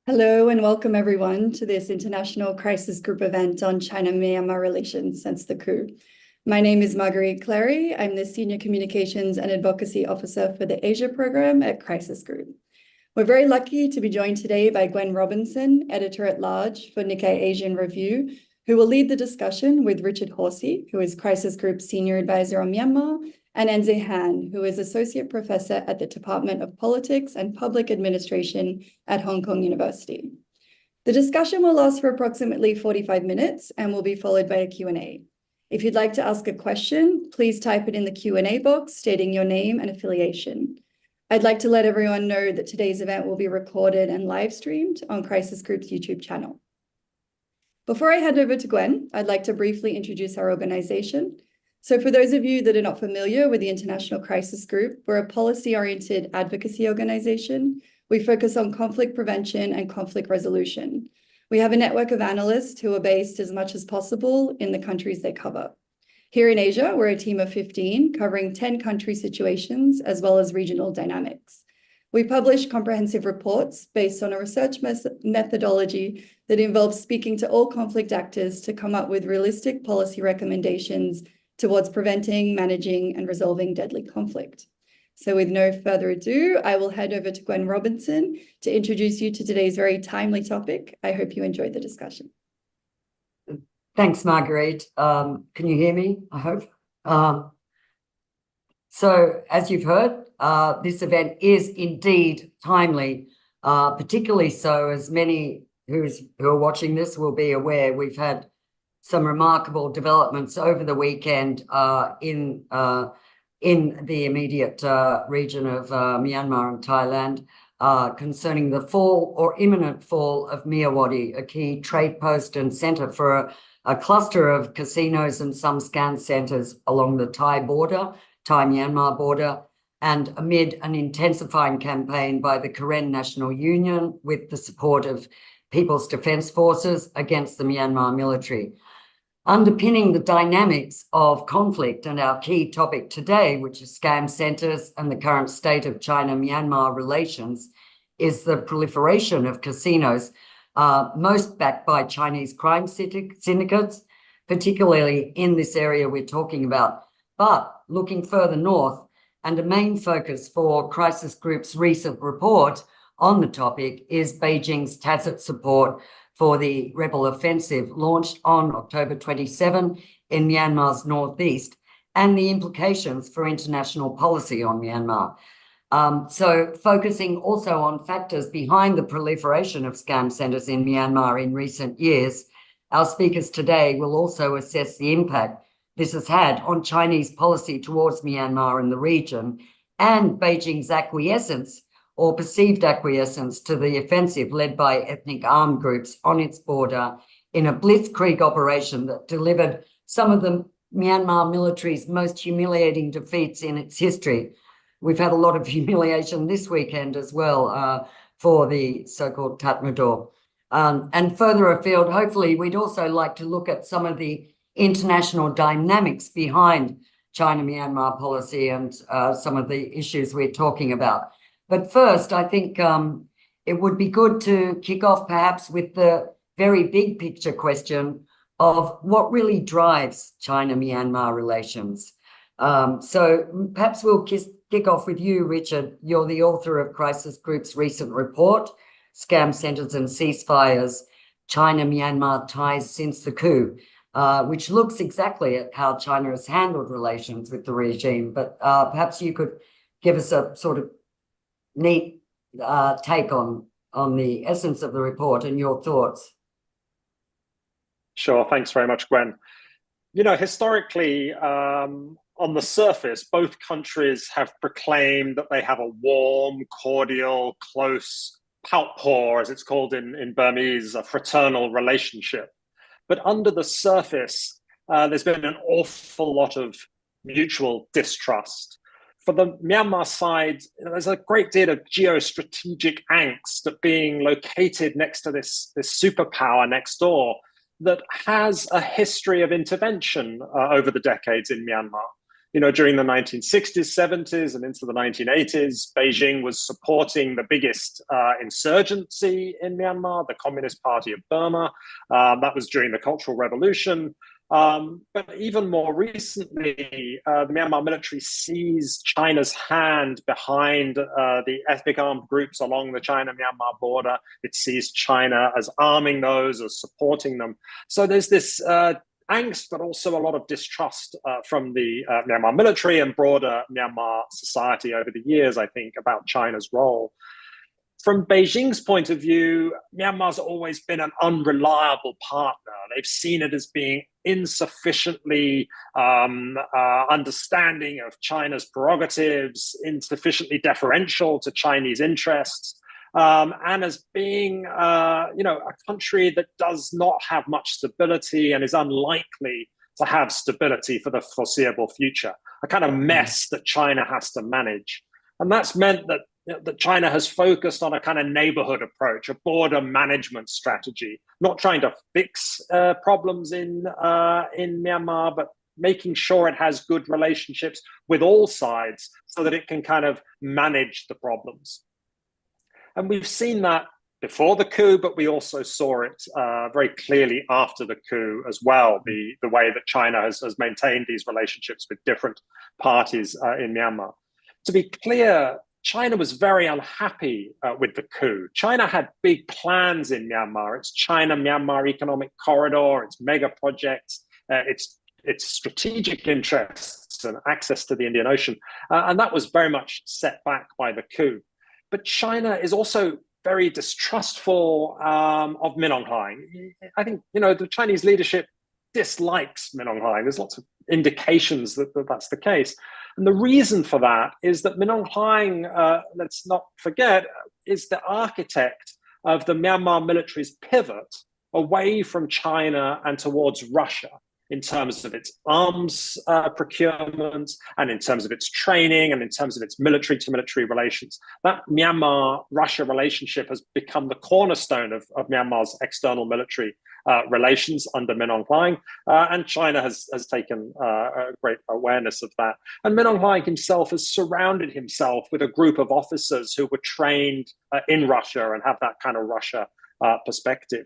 Hello and welcome everyone to this International Crisis Group event on China-Myanmar relations since the coup. My name is Marguerite Clary. I'm the Senior Communications and Advocacy Officer for the Asia Program at Crisis Group. We're very lucky to be joined today by Gwen Robinson, Editor-at-Large for Nikkei Asian Review, who will lead the discussion with Richard Horsey, who is Crisis Group's Senior Advisor on Myanmar, and Enze Han, who is Associate Professor at the Department of Politics and Public Administration at Hong Kong University. The discussion will last for approximately 45 minutes and will be followed by a Q&A. If you'd like to ask a question, please type it in the Q&A box stating your name and affiliation. I'd like to let everyone know that today's event will be recorded and live streamed on Crisis Group's YouTube channel. Before I hand over to Gwen, I'd like to briefly introduce our organization. So for those of you that are not familiar with the International Crisis Group, we're a policy-oriented advocacy organization. We focus on conflict prevention and conflict resolution. We have a network of analysts who are based as much as possible in the countries they cover. Here in Asia, we're a team of 15 covering 10 country situations as well as regional dynamics. We publish comprehensive reports based on a research methodology that involves speaking to all conflict actors to come up with realistic policy recommendations towards preventing, managing, and resolving deadly conflict. So with no further ado, I will hand over to Gwen Robinson to introduce you to today's very timely topic. I hope you enjoyed the discussion. Thanks, Marguerite. Can you hear me? I hope. So as you've heard, this event is indeed timely, particularly so as many who are watching this will be aware. We've had some remarkable developments over the weekend in the immediate region of Myanmar and Thailand concerning the fall or imminent fall of Myawaddy, a key trade post and centre for a cluster of casinos and some scan centres along the Thai-Myanmar border, and amid an intensifying campaign by the Karen National Union with the support of People's Defence Forces against the Myanmar military. Underpinning the dynamics of conflict and our key topic today, which is scam centres and the current state of China-Myanmar relations, is the proliferation of casinos, most backed by Chinese crime syndicates, particularly in this area we're talking about. But looking further north, and a main focus for Crisis Group's recent report on the topic is Beijing's tacit support for the rebel offensive launched on October 27 in Myanmar's northeast, and the implications for international policy on Myanmar. So focusing also on factors behind the proliferation of scam centres in Myanmar in recent years, our speakers today will also assess the impact this has had on Chinese policy towards Myanmar and the region, and Beijing's acquiescence or perceived acquiescence to the offensive led by ethnic armed groups on its border in a blitzkrieg operation that delivered some of the Myanmar military's most humiliating defeats in its history. We've had a lot of humiliation this weekend as well for the so-called Tatmadaw. And further afield, hopefully, we'd also like to look at some of the international dynamics behind China-Myanmar policy and some of the issues we're talking about. But first, I think it would be good to kick off perhaps with the very big picture question of what really drives China-Myanmar relations. So perhaps we'll kick off with you, Richard. You're the author of Crisis Group's recent report, Scam Centres and Ceasefires, China-Myanmar Ties Since the Coup, which looks exactly at how China has handled relations with the regime. But perhaps you could give us a sort of neat take on the essence of the report and your thoughts. Sure, thanks very much, Gwen. You know, historically, on the surface, both countries have proclaimed that they have a warm, cordial, close, pautpo, as it's called in Burmese, a fraternal relationship. But under the surface, there's been an awful lot of mutual distrust. For the Myanmar side, there's a great deal of geostrategic angst at being located next to this superpower next door that has a history of intervention over the decades in Myanmar. During the 1960s, 70s, and into the 1980s, Beijing was supporting the biggest insurgency in Myanmar, the Communist Party of Burma. That was during the Cultural Revolution. But even more recently, the Myanmar military seized China's hand behind the ethnic armed groups along the China-Myanmar border. It sees China as arming those, as supporting them. So there's this angst, but also a lot of distrust from the Myanmar military and broader Myanmar society over the years, I think, about China's role. From Beijing's point of view, Myanmar's always been an unreliable partner. They've seen it as being insufficiently understanding of China's prerogatives, insufficiently deferential to Chinese interests, and as being a country that does not have much stability and is unlikely to have stability for the foreseeable future, a kind of mess that China has to manage. And that's meant that China has focused on a kind of neighborhood approach, a border management strategy, not trying to fix problems in Myanmar, but making sure it has good relationships with all sides so that it can kind of manage the problems. And we've seen that before the coup, but we also saw it very clearly after the coup as well, the way that China has maintained these relationships with different parties in Myanmar. To be clear, China was very unhappy with the coup. China had big plans in Myanmar. Its China-Myanmar economic corridor, its mega projects, its strategic interests and access to the Indian Ocean. And that was very much set back by the coup. But China is also very distrustful of Min Aung Hlaing. I think, the Chinese leadership dislikes Min Aung Hlaing. There's lots of indications that that's the case. And the reason for that is that Min Aung Hlaing, let's not forget, is the architect of the Myanmar military's pivot away from China and towards Russia in terms of its arms procurement and in terms of its training and in terms of its military-to-military relations. That Myanmar-Russia relationship has become the cornerstone of Myanmar's external military relations under Min Aung Hlaing, and China has taken a great awareness of that. And Min Aung Hlaing himself has surrounded himself with a group of officers who were trained in Russia and have that kind of Russia perspective.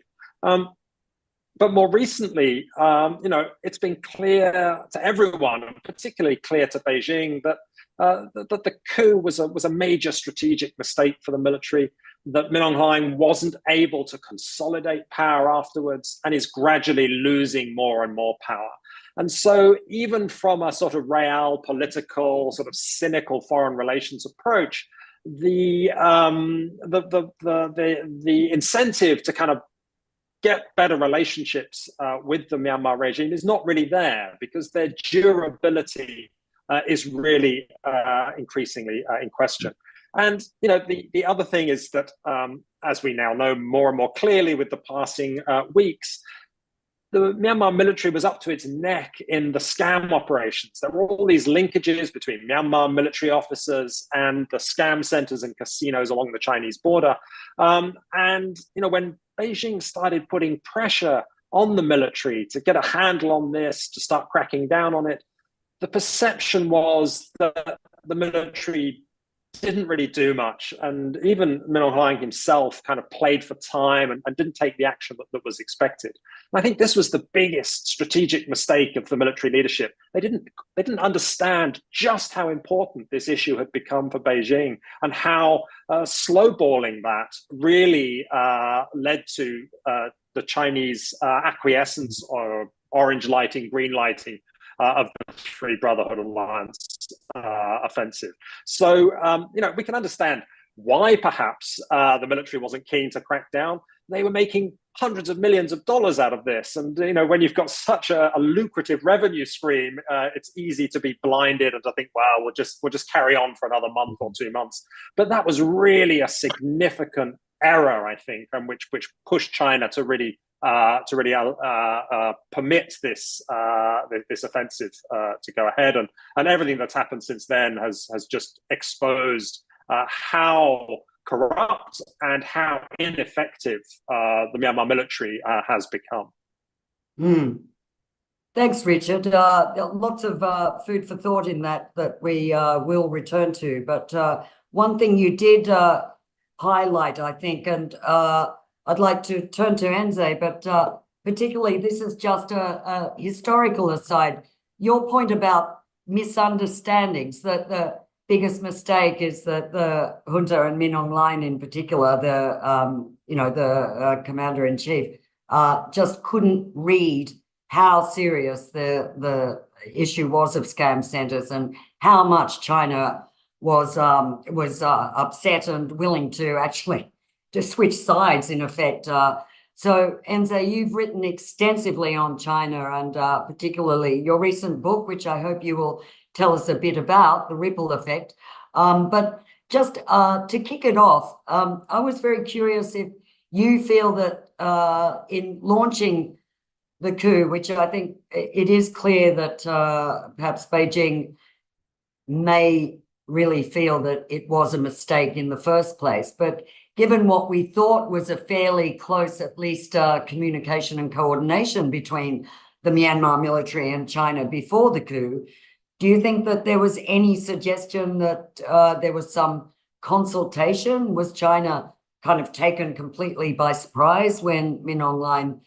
But more recently, it's been clear to everyone, and particularly clear to Beijing, that the coup was a major strategic mistake for the military, that Min Aung Hlaing wasn't able to consolidate power afterwards and is gradually losing more and more power. And so even from a sort of real political, sort of cynical foreign relations approach, the incentive to kind of get better relationships with the Myanmar regime is not really there, because their durability is really increasingly in question. And the other thing is that, as we now know more and more clearly with the passing weeks, the Myanmar military was up to its neck in the scam operations. There were all these linkages between Myanmar military officers and the scam centers and casinos along the Chinese border. And when Beijing started putting pressure on the military to get a handle on this, to start cracking down on it, the perception was that the military didn't really do much. And even Min Aung Hlaing himself kind of played for time and didn't take the action that was expected. And I think this was the biggest strategic mistake of the military leadership. They didn't understand just how important this issue had become for Beijing, and how slowballing that really led to the Chinese acquiescence or orange lighting, green lighting of the Free Brotherhood Alliance offensive. So, we can understand why perhaps the military wasn't keen to crack down. They were making hundreds of millions of dollars out of this. And, when you've got such a lucrative revenue stream, it's easy to be blinded and to think, well, we'll just carry on for another month or 2 months. But that was really a significant error, I think, and which pushed China to really permit this offensive to go ahead, and everything that's happened since then has just exposed how corrupt and how ineffective the Myanmar military has become. Mm. Thanks, Richard. Lots of food for thought in that we will return to. But one thing you did highlight, I think, and I'd like to turn to Enze, but particularly this is just a historical aside. Your point about misunderstandings, that the biggest mistake is that the junta and Min Aung Hlaing in particular, the commander-in-chief, just couldn't read how serious the issue was of scam centers and how much China was upset and willing to actually to switch sides in effect. So Enze, you've written extensively on China and particularly your recent book, which I hope you will tell us a bit about, The Ripple Effect. But just to kick it off, I was very curious if you feel that in launching the coup, which I think it is clear that perhaps Beijing may really feel that it was a mistake in the first place. But given what we thought was a fairly close, at least communication and coordination between the Myanmar military and China before the coup, do you think that there was any suggestion that there was some consultation? Was China kind of taken completely by surprise when Min Aung Hlaing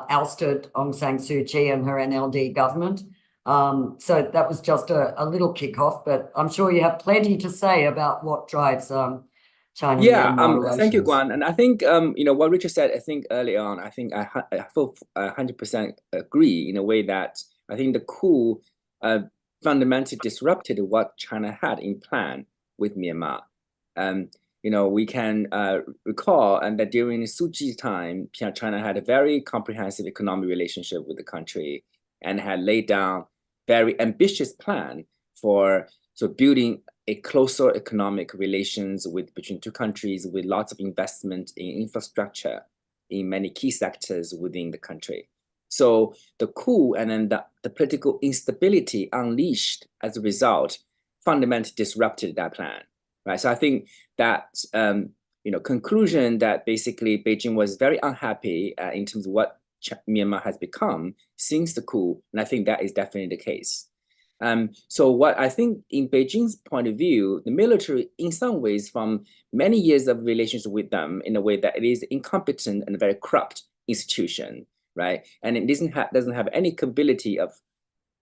ousted Aung San Suu Kyi and her NLD government? So that was just a little kickoff, but I'm sure you have plenty to say about what drives China-Myanmar relations. Thank you, Guan. And I think what Richard said, I think early on, I think I 100% agree in a way that I think the coup fundamentally disrupted what China had in plan with Myanmar. We can recall that during Suu Kyi's time, China had a very comprehensive economic relationship with the country and had laid down very ambitious plan for building a closer economic relations between two countries, with lots of investment in infrastructure in many key sectors within the country. So the coup and then the political instability unleashed as a result fundamentally disrupted that plan. Right. So I think that conclusion that basically Beijing was very unhappy in terms of what Myanmar has become since the coup, and I think that is definitely the case. So what I think in Beijing's point of view, the military, in some ways, from many years of relations with them, in a way that it is incompetent and a very corrupt institution, right? And it doesn't have any capability of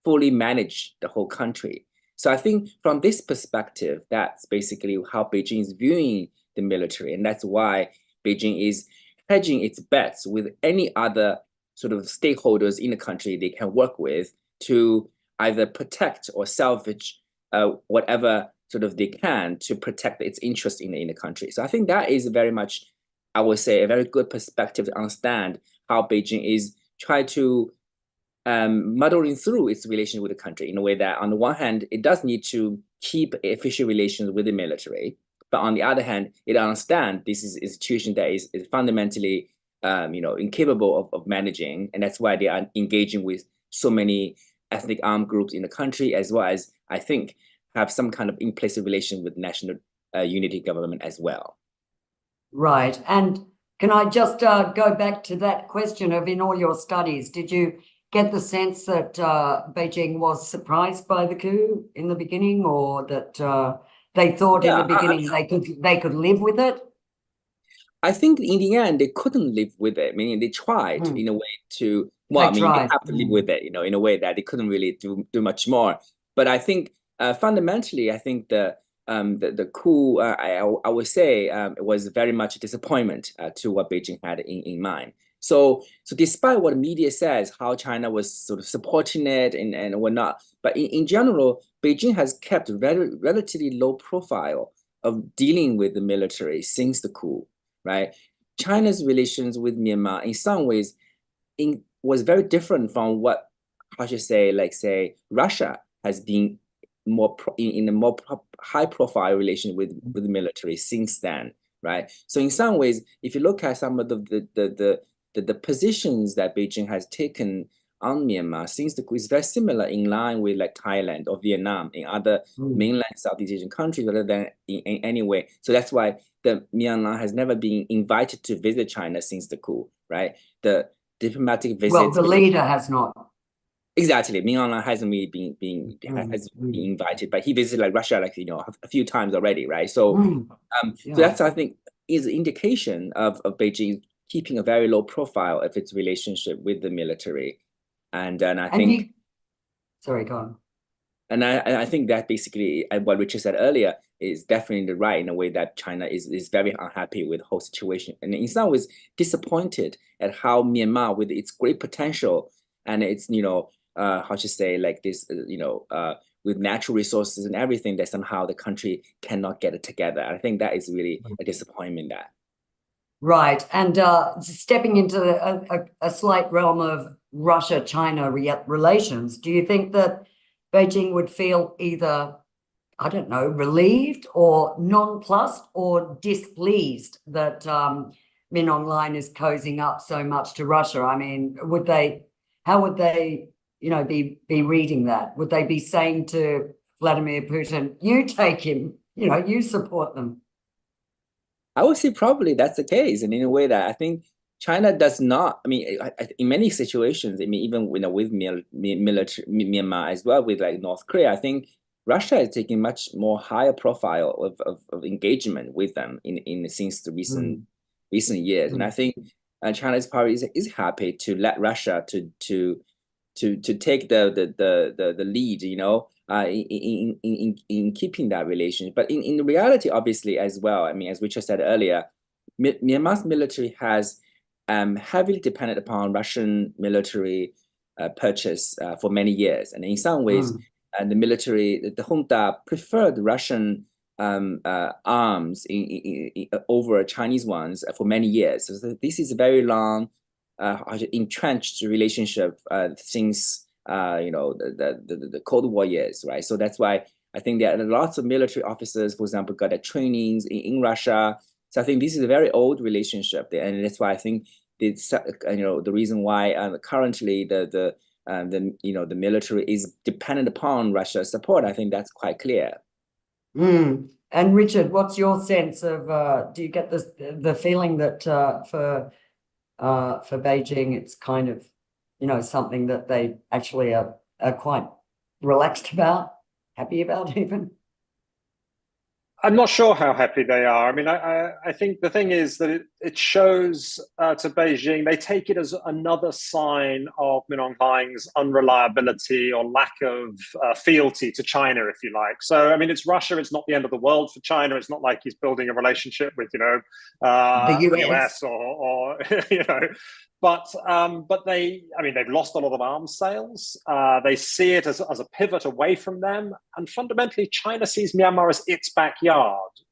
fully manage the whole country. So I think from this perspective, that's basically how Beijing is viewing the military. And that's why Beijing is hedging its bets with any other sort of stakeholders in the country they can work with to either protect or salvage whatever sort of they can to protect its interest in the country. So I think that is very much, I would say, a very good perspective to understand how Beijing is trying to muddling through its relation with the country in a way that, on the one hand, it does need to keep official relations with the military, but on the other hand, it understands this is an institution that is fundamentally, incapable of managing, and that's why they are engaging with so many ethnic armed groups in the country, as well as, I think, have some kind of implicit relation with national unity government as well. Right, and can I just go back to that question of, in all your studies, did you get the sense that Beijing was surprised by the coup in the beginning, or that they thought in the beginning they could live with it? I think in the end they couldn't live with it. Meaning they tried in a way to. Well, they have to live with it, in a way that they couldn't really do much more. But I think fundamentally, I think the coup, I would say, it was very much a disappointment to what Beijing had in mind. So despite what media says, how China was sort of supporting it and whatnot, but in general, Beijing has kept relatively low profile of dealing with the military since the coup, right? China's relations with Myanmar, in some ways, was very different from what, Russia has been in a more high-profile relation with the military since then, right? So in some ways, if you look at some of the positions that Beijing has taken on Myanmar since the coup, is very similar, in line with like Thailand or Vietnam in other mainland Southeast Asian countries, rather than in any way. So that's why the Myanmar has never been invited to visit China since the coup, right? The diplomatic visits. Well, the leader has not. Exactly. Min Aung hasn't really been invited, but he visited like Russia like a few times already, right? So so that's, I think, is an indication of Beijing keeping a very low profile of its relationship with the military. And I think sorry, go on. And I think that basically what Richard said earlier is definitely right, in a way that China is very unhappy with the whole situation, and in some ways disappointed at how Myanmar, with its great potential and its how to say, like this with natural resources and everything, that somehow the country cannot get it together. I think that is really a disappointment. That right. And stepping into a slight realm of Russia-China relations, do you think that Beijing would feel either, I don't know, relieved or nonplussed or displeased that Min Aung Hlaing is cozying up so much to Russia? I mean, how would they, be reading that? Would they be saying to Vladimir Putin, you take him, you support them? I would say probably that's the case, and in a way that I think China does not. I mean, in many situations, I mean, even with military Myanmar as well, with like North Korea, I think Russia is taking much more higher profile of engagement with them since the recent years, and I think China is probably is happy to let Russia to take the lead, in keeping that relation. But in reality, obviously, as well, I mean, as Richard said earlier, Myanmar's military has heavily depended upon Russian military purchase for many years, and in some ways, the military, the junta, preferred Russian arms over Chinese ones for many years. So this is a very long, entrenched relationship since the Cold War years, right? So that's why I think there are lots of military officers, for example, got their trainings in Russia. So I think this is a very old relationship there, and that's why I think the reason why currently the military is dependent upon Russia's support. I think that's quite clear. And Richard, what's your sense of? Do you get the feeling that for Beijing, it's kind of something that they actually are quite relaxed about, happy about even? I'm not sure how happy they are. I mean, I think the thing is that it shows to Beijing, they take it as another sign of Min Aung Hlaing's unreliability or lack of fealty to China, if you like. So, I mean, it's Russia. It's not the end of the world for China. It's not like he's building a relationship with, the US or But they've lost a lot of arms sales. They see it as a pivot away from them. And fundamentally, China sees Myanmar as its backyard.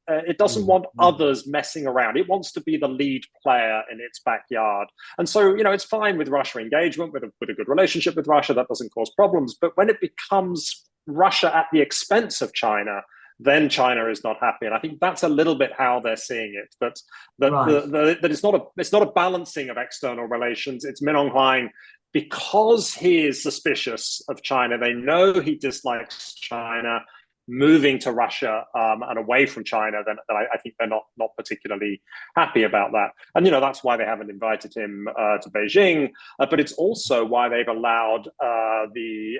It doesn't want others messing around. It wants to be the lead player in its backyard. And so, it's fine with Russia engagement, with a good relationship with Russia. That doesn't cause problems. But when it becomes Russia at the expense of China, then China is not happy, and I think that's a little bit how they're seeing it. That it's not a balancing of external relations. It's Min Aung Hlaing, because he is suspicious of China. They know he dislikes China. Moving to Russia and away from China, then I think they're not particularly happy about that. And that's why they haven't invited him to Beijing. But it's also why they've allowed the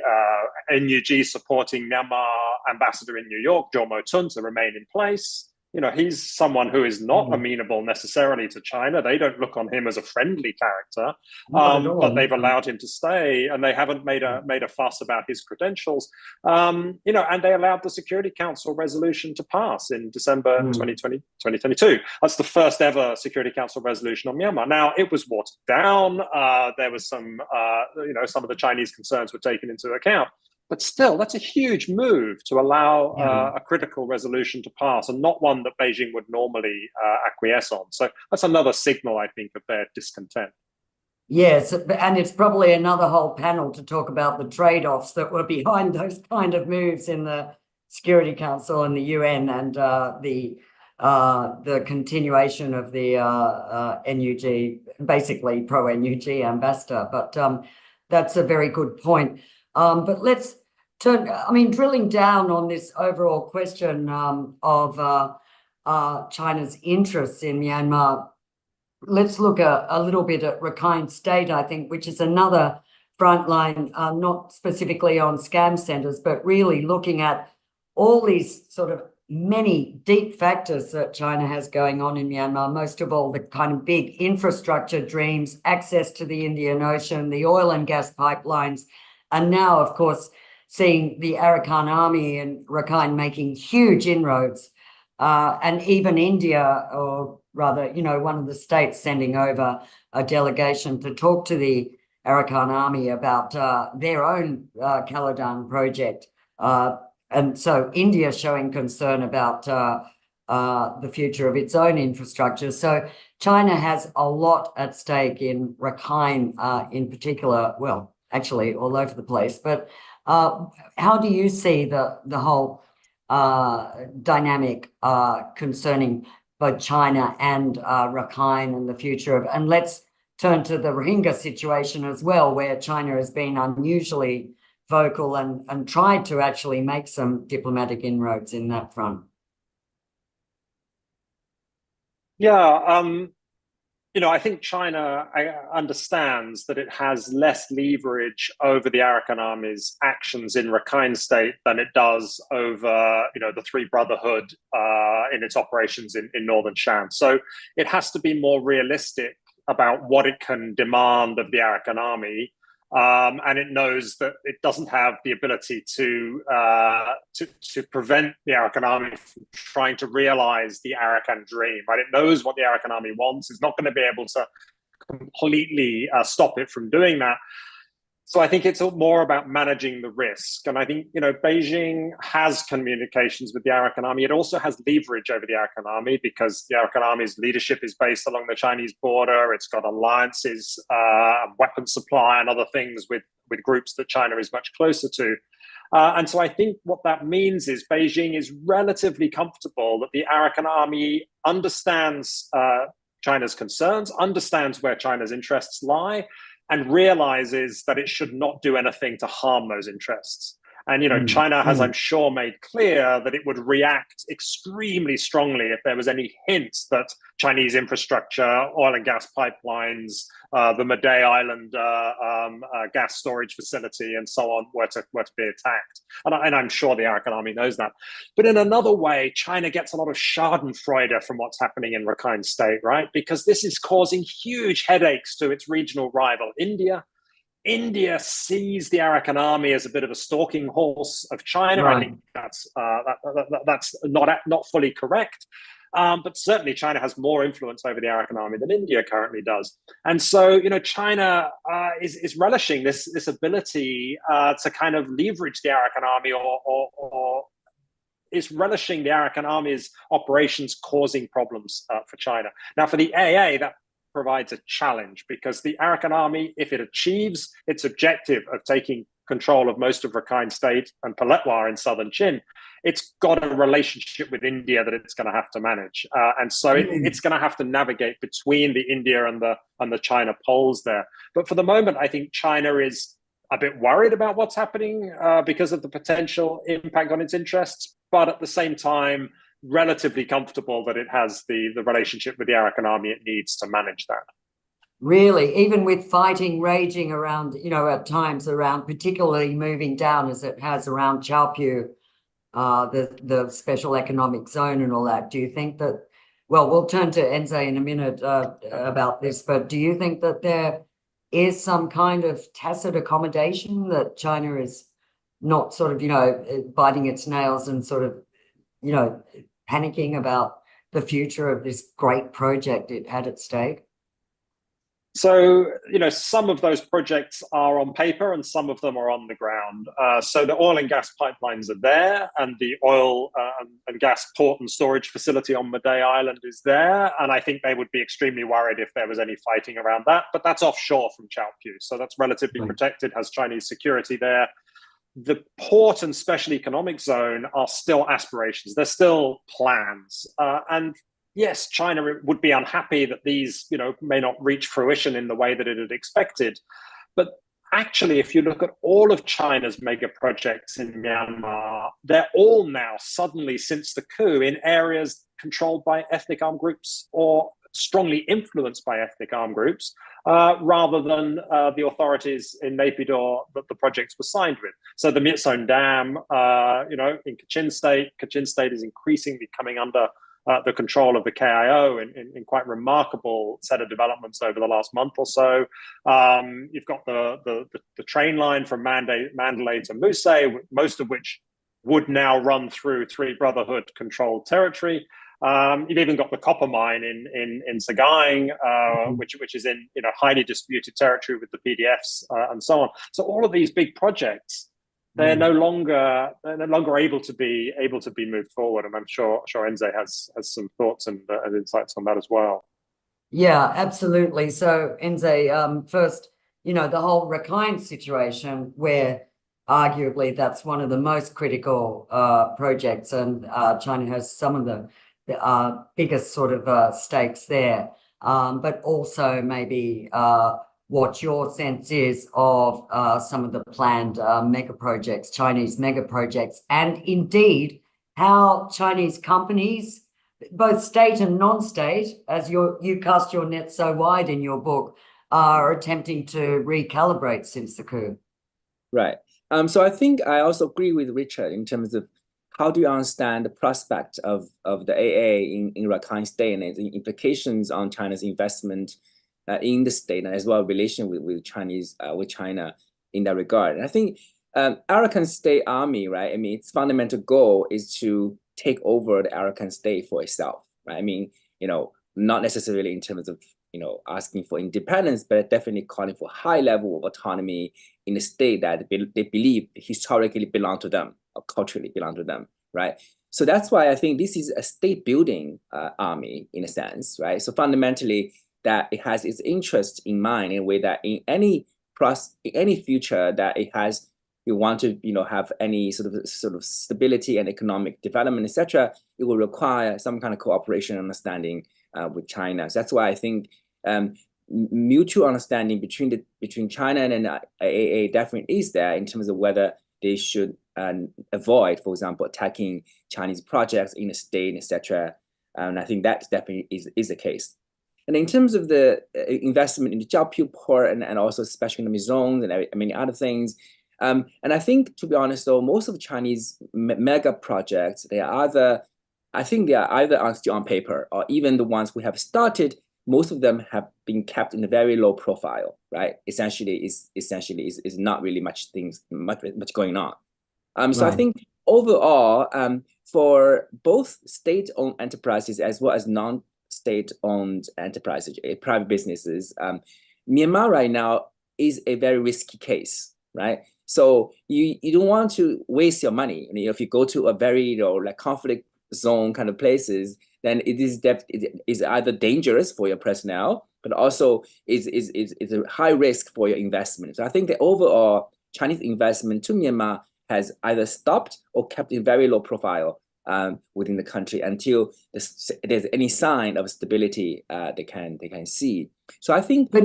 NUG supporting Myanmar ambassador in New York, Jo Mo-tun, to remain in place. He's someone who is not amenable necessarily to China. They don't look on him as a friendly character, but they've allowed him to stay, and they haven't made a fuss about his credentials. And they allowed the Security Council resolution to pass in December 2022. That's the first ever Security Council resolution on Myanmar. Now, it was watered down. There was some of the Chinese concerns were taken into account. But still, that's a huge move to allow a critical resolution to pass, and not one that Beijing would normally acquiesce on. So that's another signal, I think, of their discontent. Yes, and it's probably another whole panel to talk about the trade-offs that were behind those kind of moves in the Security Council and the UN, and the continuation of the NUG, basically pro-NUG ambassador. But that's a very good point. But let's turn, drilling down on this overall question of China's interests in Myanmar. Let's look a little bit at Rakhine State, I think, which is another frontline, not specifically on scam centers, but really looking at all these sort of many deep factors that China has going on in Myanmar, most of all the kind of big infrastructure dreams, access to the Indian Ocean, the oil and gas pipelines, and now, of course, seeing the Arakan army in Rakhine making huge inroads, and even India, or rather, one of the states sending over a delegation to talk to the Arakan army about their own Caladan project. And so India showing concern about the future of its own infrastructure. So China has a lot at stake in Rakhine in particular, well, actually all over the place. But how do you see the whole dynamic concerning both China and Rakhine and the future of, and let's turn to the Rohingya situation as well, where China has been unusually vocal and tried to actually make some diplomatic inroads in that front. Yeah, I think China understands that it has less leverage over the Arakan Army's actions in Rakhine State than it does over, the Three Brotherhood in its operations in northern Shan. So it has to be more realistic about what it can demand of the Arakan Army. And it knows that it doesn't have the ability to prevent the Arakan army from trying to realize the Arakan dream. Right? It knows what the Arakan army wants. It's not going to be able to completely stop it from doing that. So I think it's more about managing the risk. And I think, Beijing has communications with the Arakan army. It also has leverage over the Arakan army because the Arakan army's leadership is based along the Chinese border. It's got alliances, weapons supply and other things with groups that China is much closer to. And so I think what that means is Beijing is relatively comfortable that the Arakan army understands China's concerns, understands where China's interests lie, and realizes that it should not do anything to harm those interests. And, China has, I'm sure, made clear that it would react extremely strongly if there was any hint that Chinese infrastructure, oil and gas pipelines, the Madey Island gas storage facility, and so on were to be attacked. And I'm sure the Arakan army knows that. But in another way, China gets a lot of schadenfreude from what's happening in Rakhine State, right? Because this is causing huge headaches to its regional rival, India. India sees the Arakan army as a bit of a stalking horse of China. Right. I think that's not fully correct. But certainly China has more influence over the Arakan army than India currently does. And so, China is relishing this ability to kind of leverage the Arakan army or is relishing the Arakan army's operations causing problems for China. Now, for the AA, that provides a challenge because the Arakan army, if it achieves its objective of taking control of most of Rakhine State and Paletwa in southern Chin, it's got a relationship with India that it's going to have to manage. And so it's going to have to navigate between the India and the China poles there. But for the moment, I think China is a bit worried about what's happening because of the potential impact on its interests. But at the same time, relatively comfortable that it has the relationship with the Arakan army it needs to manage that. Really, even with fighting raging around, at times around, particularly moving down as it has around Chaopu, the special economic zone and all that, do you think that, well, we'll turn to Enze in a minute about this, but do you think that there is some kind of tacit accommodation that China is not sort of, biting its nails and sort of, panicking about the future of this great project it had at stake? So, some of those projects are on paper and some of them are on the ground. So the oil and gas pipelines are there, and the oil and gas port and storage facility on Madey Island is there. And I think they would be extremely worried if there was any fighting around that. But that's offshore from Chaopu. So that's relatively protected, has Chinese security there. The port and special economic zone are still aspirations. They're still plans. And yes, China would be unhappy that these, may not reach fruition in the way that it had expected. But actually, if you look at all of China's mega projects in Myanmar, they're all now suddenly, since the coup, in areas controlled by ethnic armed groups or strongly influenced by ethnic armed groups, rather than the authorities in Naypyidaw that the projects were signed with. So the Myitsone Dam, in Kachin State is increasingly coming under the control of the KIO in quite remarkable set of developments over the last month or so. You've got the train line from Mandalay to Musay, most of which would now run through Three Brotherhood controlled territory. You've even got the copper mine in Sagaing, which is in highly disputed territory with the PDFs and so on. So all of these big projects, they're no longer able to be moved forward, and I'm sure Enze has some thoughts and insights on that as well. Yeah, absolutely. So Enze, first, the whole Rakhine situation, where arguably that's one of the most critical projects, and China has some of the biggest sort of stakes there, but also maybe what your sense is of some of the planned mega projects, Chinese mega projects, and indeed how Chinese companies, both state and non-state, as you cast your net so wide in your book, are attempting to recalibrate since the coup. Right. So I think I also agree with Richard in terms of how do you understand the prospect of the AA in Rakhine State and its implications on China's investment in the state, and as well relation with China in that regard. And I think Arakan State Army, right? I mean, its fundamental goal is to take over the Arakan State for itself, right? I mean, not necessarily in terms of asking for independence, but definitely calling for high level of autonomy in the state that they believe historically belong to them or culturally belong to them, right? So that's why I think this is a state building army in a sense, right? So fundamentally, that it has its interest in mind in a way that in any future that you want to have any sort of stability and economic development, etc., it will require some kind of cooperation and understanding with China. So that's why I think mutual understanding between China and AA definitely is there in terms of whether they should avoid, for example, attacking Chinese projects in the state, etc. And I think that definitely is the case. And in terms of the investment in the Jiaopiu port and also special economic zones and many other things, and I think, to be honest, though, most of Chinese mega projects, they are either still on paper, or even the ones we have started, most of them have been kept in a very low profile, right? Essentially is not really much going on. So right. I think overall, for both state-owned enterprises as well as non-state-owned enterprises, private businesses, Myanmar right now is a very risky case, right? So you don't want to waste your money. If you go to a very like conflict zone kind of places, then it is either dangerous for your personnel, but also is a high risk for your investment. So I think the overall Chinese investment to Myanmar has either stopped or kept in very low profile within the country until there's any sign of stability they can see. So I think, but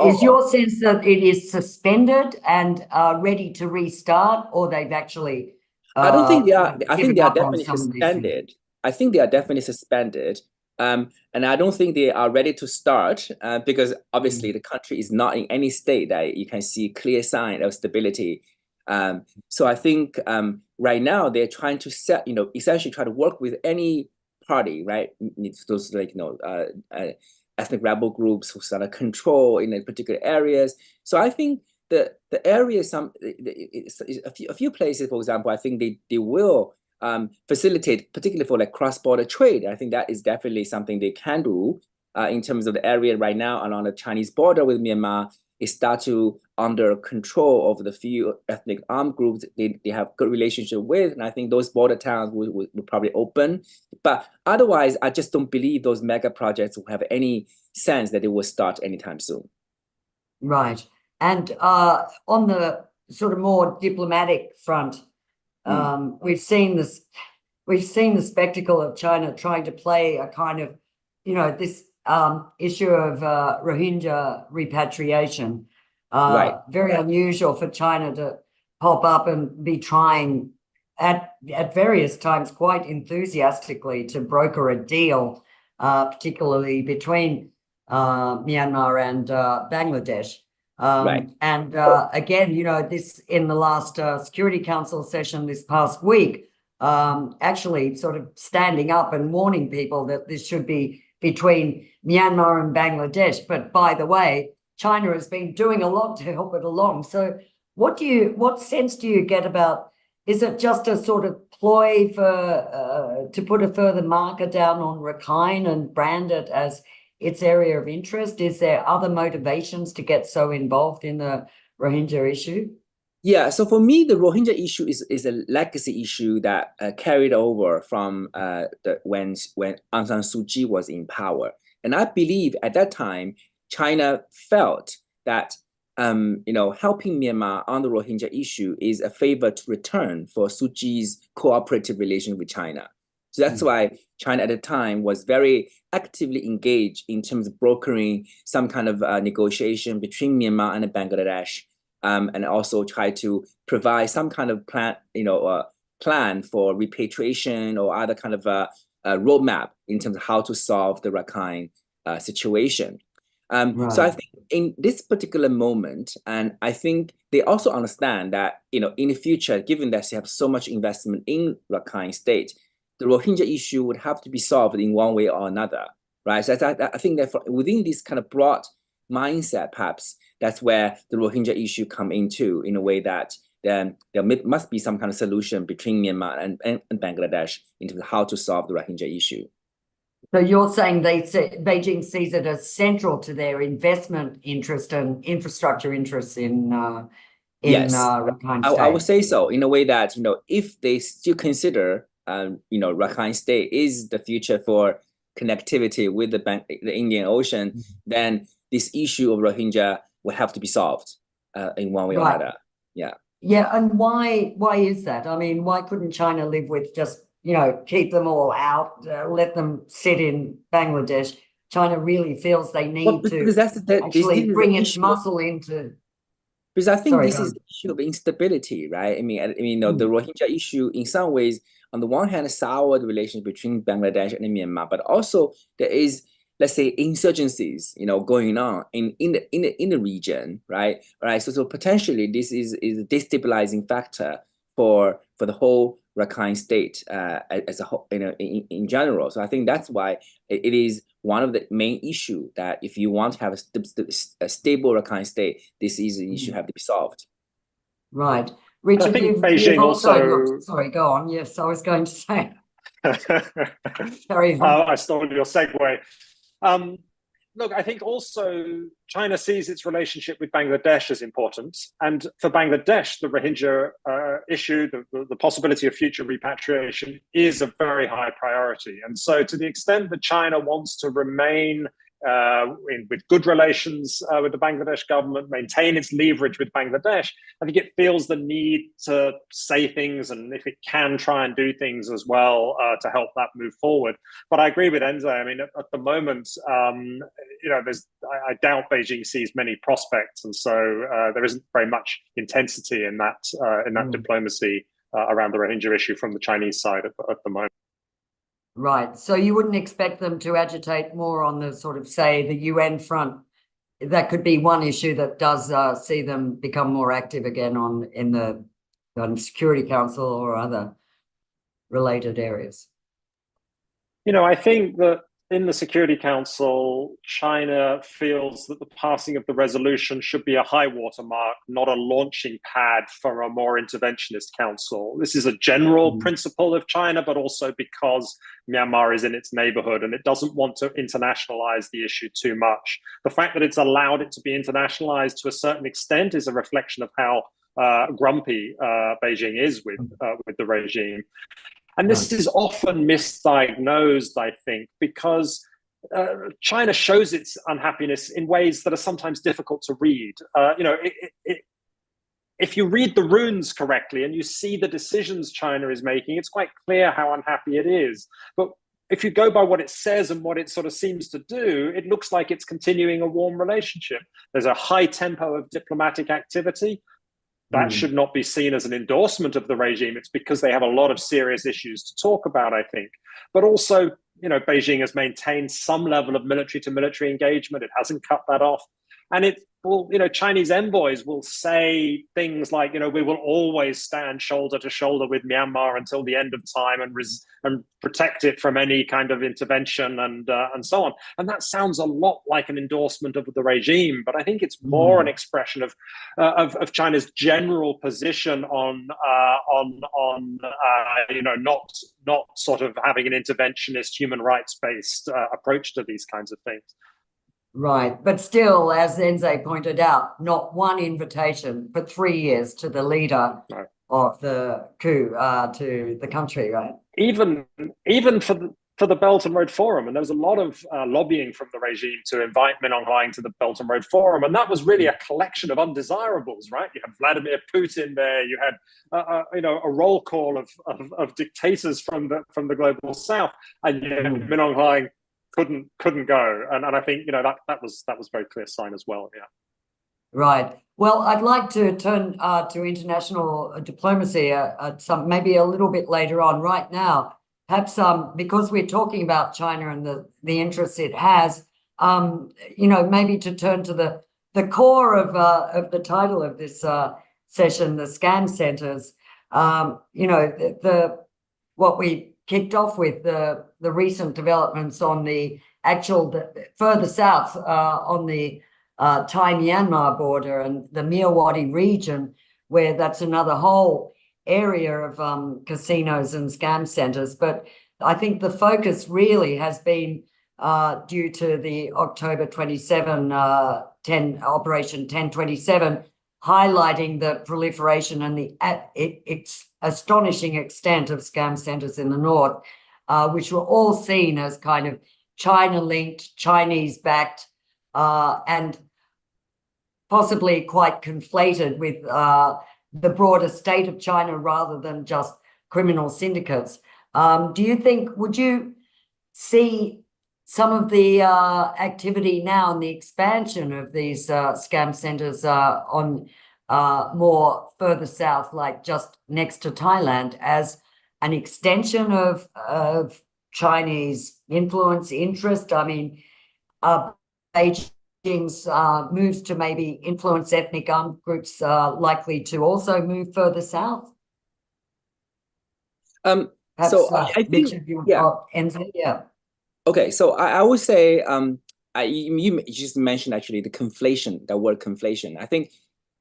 is your sense that it is suspended and ready to restart, or they've actually? I don't think they are. I think they are definitely suspended. I think they are definitely suspended, and I don't think they are ready to start because obviously the country is not in any state that you can see clear sign of stability. So I think right now they're trying to essentially try to work with any party, right? Those ethnic rebel groups who sort of control in particular areas. So I think the area, a few places, for example, I think they will facilitate, particularly for like cross-border trade. I think that is definitely something they can do in terms of the area right now along the Chinese border with Myanmar. It start to under control of the few ethnic armed groups they have good relationship with, and I think those border towns will probably open. But otherwise, I just don't believe those mega projects will have any sense that they will start anytime soon. Right. And on the sort of more diplomatic front, we've seen the spectacle of China trying to play a kind of, this issue of Rohingya repatriation. Right. Very unusual for China to pop up and be trying at various times quite enthusiastically to broker a deal particularly between Myanmar and Bangladesh. Right. And again, you know, this in the last Security Council session this past week, actually sort of standing up and warning people that this should be between Myanmar and Bangladesh. But by the way, China has been doing a lot to help it along. So what sense do you get about, is it just a sort of ploy for to put a further marker down on Rakhine and brand it as its area of interest? Is there other motivations to get so involved in the Rohingya issue? Yeah, so for me, the Rohingya issue is a legacy issue that carried over from when Aung San Suu Kyi was in power, and I believe at that time China felt that helping Myanmar on the Rohingya issue is a favor to return for Suu Kyi's cooperative relation with China. So that's why China at the time was very actively engaged in terms of brokering some kind of negotiation between Myanmar and Bangladesh. And also try to provide some kind of plan for repatriation or other kind of a roadmap in terms of how to solve the Rakhine situation. Right. So I think in this particular moment, and I think they also understand that, in the future, given that they have so much investment in Rakhine state, the Rohingya issue would have to be solved in one way or another, right? So I think that within this kind of broad mindset, perhaps that's where the Rohingya issue come into, in a way that then there must be some kind of solution between Myanmar and Bangladesh in terms of how to solve the Rohingya issue. So you're saying Beijing sees it as central to their investment interest and infrastructure interests in Yes, Rakhine State? I would say so, in a way that, if they still consider, Rakhine State is the future for connectivity with the Indian Ocean, then this issue of Rohingya will have to be solved in one way or another. Yeah. Yeah, and why is that? I mean, why couldn't China live with just, keep them all out, let them sit in Bangladesh? China really feels they need to actually bring its muscle into. Because I think this is the issue of instability, right? I mean, the Rohingya issue, in some ways, on the one hand, soured the relations between Bangladesh and Myanmar, but also there is, let's say, insurgencies, going on in the region, right? Right. So potentially this is a destabilizing factor for the whole Rakhine state as a whole, in general. So I think that's why it is one of the main issue that if you want to have a stable Rakhine state, this is an issue have to be solved. Right. Richard, I think you've Beijing also sorry, go on. Yes, I was going to say. Carry on. I stole your segue. Look, I think also China sees its relationship with Bangladesh as important. And for Bangladesh, the Rohingya issue, the possibility of future repatriation is a very high priority. And so to the extent that China wants to remain with good relations with the Bangladesh government, maintain its leverage with Bangladesh, I think it feels the need to say things, and if it can, try and do things as well to help that move forward. But I agree with Enzo. I mean, at the moment, I doubt Beijing sees many prospects, and so there isn't very much intensity in that diplomacy around the Rohingya issue from the Chinese side at the moment. Right. So you wouldn't expect them to agitate more on the sort of, say, the UN front. That could be one issue that does see them become more active again in the Security Council or other related areas. I think that in the Security Council, China feels that the passing of the resolution should be a high watermark, not a launching pad for a more interventionist council. This is a general principle of China, but also because Myanmar is in its neighborhood and it doesn't want to internationalize the issue too much. The fact that it's allowed it to be internationalized to a certain extent is a reflection of how grumpy Beijing is with the regime. And this is often misdiagnosed, I think, because China shows its unhappiness in ways that are sometimes difficult to read. If you read the runes correctly and you see the decisions China is making, it's quite clear how unhappy it is. But if you go by what it says and what it sort of seems to do, it looks like it's continuing a warm relationship. There's a high tempo of diplomatic activity. That should not be seen as an endorsement of the regime. It's because they have a lot of serious issues to talk about, I think. But also, Beijing has maintained some level of military to military engagement. It hasn't cut that off. And it will, Chinese envoys will say things like, we will always stand shoulder to shoulder with Myanmar until the end of time and protect it from any kind of intervention and so on. And that sounds a lot like an endorsement of the regime, but I think it's more an expression of China's general position on not sort of having an interventionist, human rights based approach to these kinds of things. Right. But still, as Enze pointed out, not one invitation for 3 years to the leader of the coup to the country, right? Even for the Belt and Road Forum. And there was a lot of lobbying from the regime to invite Min Aung Hlaing to the Belt and Road Forum. And that was really a collection of undesirables, right? You had Vladimir Putin there. You had, a roll call of dictators from the global south. And Min Aung Hlaing couldn't go, and I think that was a very clear sign as well. Yeah. Right. Well, I'd like to turn to international diplomacy maybe a little bit later on. Right now, perhaps because we're talking about China and the interests it has, maybe to turn to the core of the title of this session, the scam centers. What we kicked off with the recent developments on the further south on the Thai-Myanmar border and the Myanmar region, where that's another whole area of casinos and scam centers. But I think the focus really has been due to the October 27 Operation 1027, highlighting the proliferation and the astonishing extent of scam centers in the north, which were all seen as kind of China-linked, Chinese-backed, and possibly quite conflated with the broader state of China rather than just criminal syndicates. Would you see some of the activity now and the expansion of these scam centers on more further south, like just next to Thailand, as an extension of Chinese influence, interest? I mean, Beijing's moves to maybe influence ethnic armed groups likely to also move further south? Perhaps, so I think, Enze, yeah. Okay, so I would say you just mentioned actually the conflation, that word conflation. I think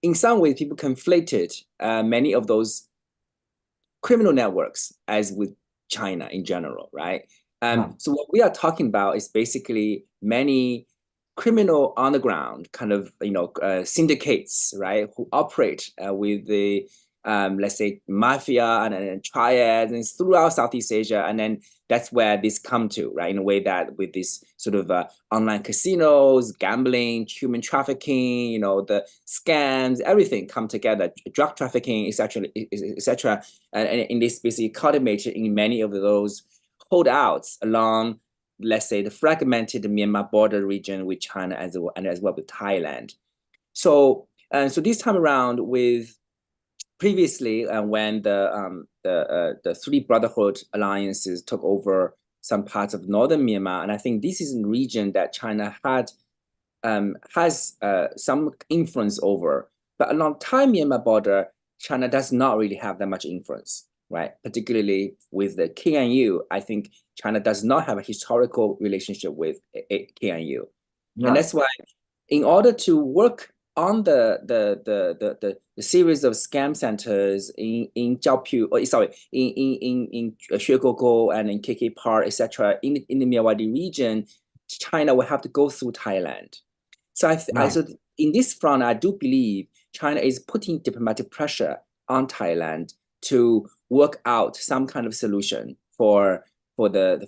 in some ways people conflated many of those criminal networks as with China in general, right? So what we are talking about is basically many criminal on the ground kind of syndicates, right, who operate with the let's say mafia and triads and throughout Southeast Asia, and then that's where this come to, right, in a way that with this sort of online casinos, gambling, human trafficking, the scams, everything come together, drug trafficking, etc. And in this basically culminated in many of those holdouts along, let's say, the fragmented Myanmar border region with China as well with Thailand. So this time around, with previously when the Three Brotherhood alliances took over some parts of northern Myanmar, and I think this is a region that China has some influence over, but along Thai-Myanmar border, China does not really have that much influence, right? Particularly with the KNU, I think China does not have a historical relationship with KNU, and that's why, in order to work on the series of scam centers in Jiaopyu, in Xuegogo and in KK Park, etc., in the Myanmar region, China will have to go through Thailand. So so in this front, I do believe China is putting diplomatic pressure on Thailand to work out some kind of solution for the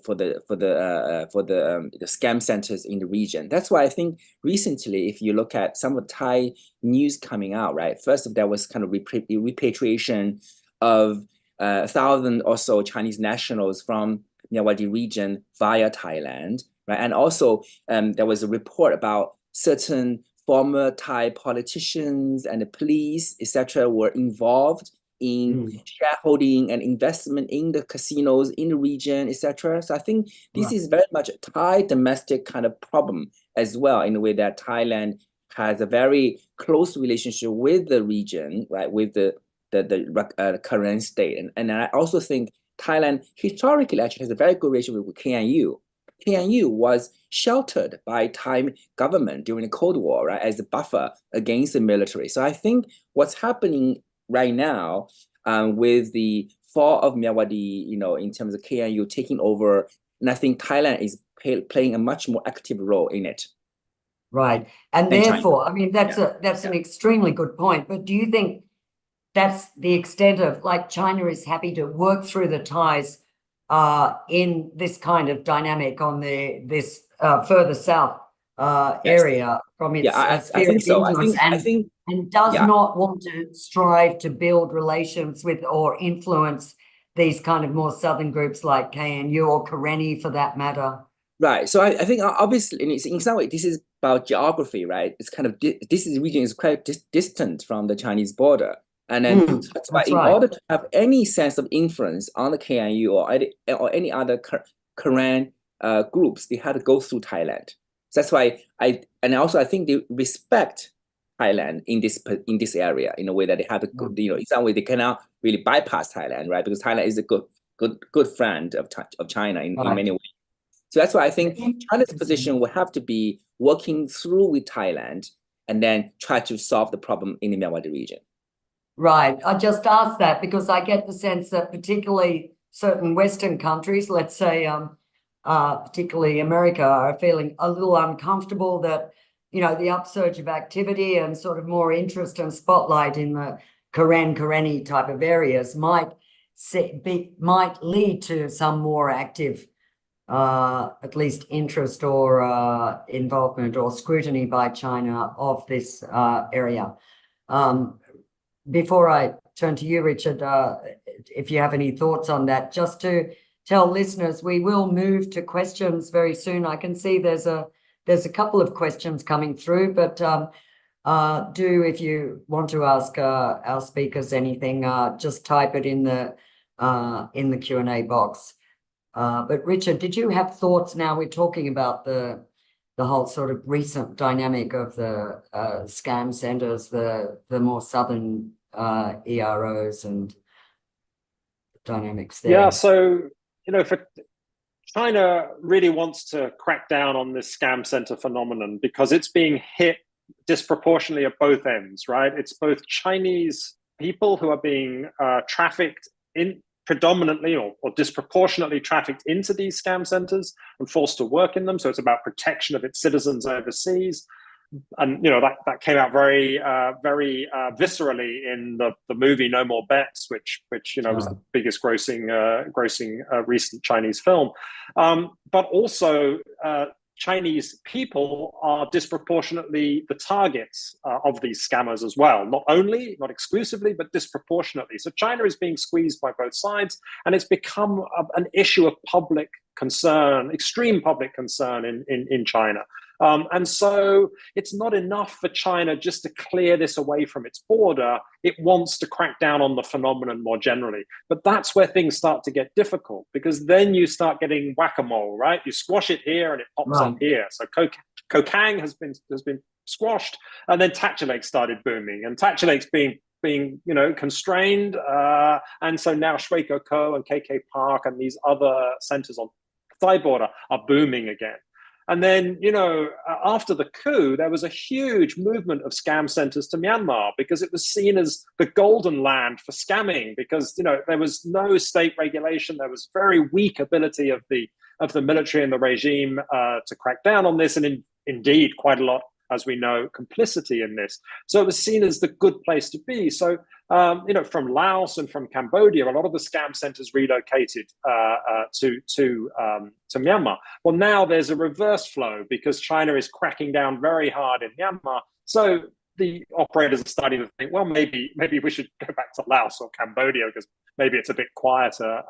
scam centers in the region. That's why I think recently, if you look at some of the Thai news coming out, right, first there was kind of repatriation of 1,000 or so Chinese nationals from Myanmar region via Thailand, right, and also there was a report about certain former Thai politicians and the police, etc., were involved in shareholding and investment in the casinos in the region, etc. So I think this is very much a Thai domestic kind of problem as well, in the way that Thailand has a very close relationship with the region, right, with the current state. And I also think Thailand historically actually has a very good relationship with KNU. KNU was sheltered by Thai government during the Cold War, right, as a buffer against the military. So I think what's happening right now with the fall of Myanmar, in terms of KNU taking over, and I think Thailand is playing a much more active role in it. Right. And China. therefore, I mean, that's an extremely good point. But do you think that's the extent of, like, China is happy to work through the ties in this kind of dynamic on this further south area from its sphere I think of so. influence, and does not want to strive to build relations with or influence these kind of more southern groups like KNU or Karenni for that matter? Right. So I think obviously, in some way, this is about geography, right? It's kind of this region is quite distant from the Chinese border. And then that's why in order to have any sense of influence on the KNU or any other Karen groups, they had to go through Thailand. So that's why I think they respect Thailand in this area in a way that they have to, in some way they cannot really bypass Thailand, right? Because Thailand is a good friend of China in many ways. So that's why I think China's position will have to be working through with Thailand and then try to solve the problem in the Myanmar region. Right. I just asked that because I get the sense that particularly certain Western countries, let's say particularly America, are feeling a little uncomfortable that, the upsurge of activity and sort of more interest and spotlight in the Karenni type of areas might lead to some more active at least interest or involvement or scrutiny by China of this area. Before I turn to you, Richard, if you have any thoughts on that, just to tell listeners, we will move to questions very soon. I can see there's a couple of questions coming through, but if you want to ask our speakers anything, just type it in the Q&A box. But Richard, did you have thoughts? Now we're talking about the whole sort of recent dynamic of the scam centers, the more southern EROs and dynamics there. Yeah, so for China really wants to crack down on this scam center phenomenon because it's being hit disproportionately at both ends, right? It's both Chinese people who are being trafficked in predominantly or disproportionately trafficked into these scam centers and forced to work in them. So it's about protection of its citizens overseas. And that came out very viscerally in the movie No More Bets, which was the biggest grossing recent Chinese film. But also Chinese people are disproportionately the targets of these scammers as well. Not exclusively, but disproportionately. So China is being squeezed by both sides, and it's become an issue of public concern, extreme public concern in China. And so it's not enough for China just to clear this away from its border. It wants to crack down on the phenomenon more generally. But that's where things start to get difficult, because then you start getting whack-a-mole, right? You squash it here and it pops up here. So Kokang has been squashed, and then Tacit Lake started booming, and Tacit Lake's being constrained. And so now Shui Ko and KK Park and these other centers on the Thai border are booming again. And then, after the coup, there was a huge movement of scam centers to Myanmar because it was seen as the golden land for scamming, because, there was no state regulation. There was very weak ability of the military and the regime to crack down on this. And indeed, quite a lot, as we know, complicity in this. So it was seen as the good place to be. So, from Laos and from Cambodia, a lot of the scam centers relocated to Myanmar. Well, now there's a reverse flow because China is cracking down very hard in Myanmar. So the operators are starting to think, well, maybe we should go back to Laos or Cambodia because maybe it's a bit quieter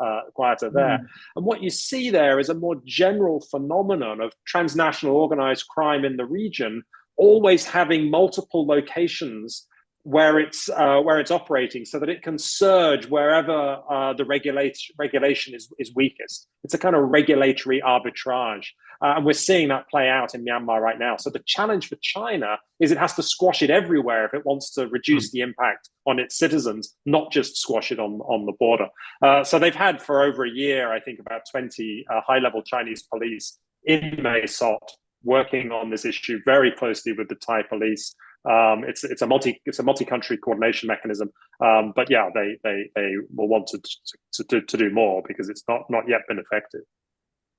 there. And what you see there is a more general phenomenon of transnational organized crime in the region, always having multiple locations where it's operating, so that it can surge wherever the regulation is weakest. It's a kind of regulatory arbitrage, and we're seeing that play out in Myanmar right now. So the challenge for China is it has to squash it everywhere if it wants to reduce the impact on its citizens, not just squash it on the border. So they've had for over a year, I think, about 20 high-level Chinese police in Mae Sot working on this issue very closely with the Thai police. It's a multi-country coordination mechanism, but yeah, they will want to do more because it's not yet been effective.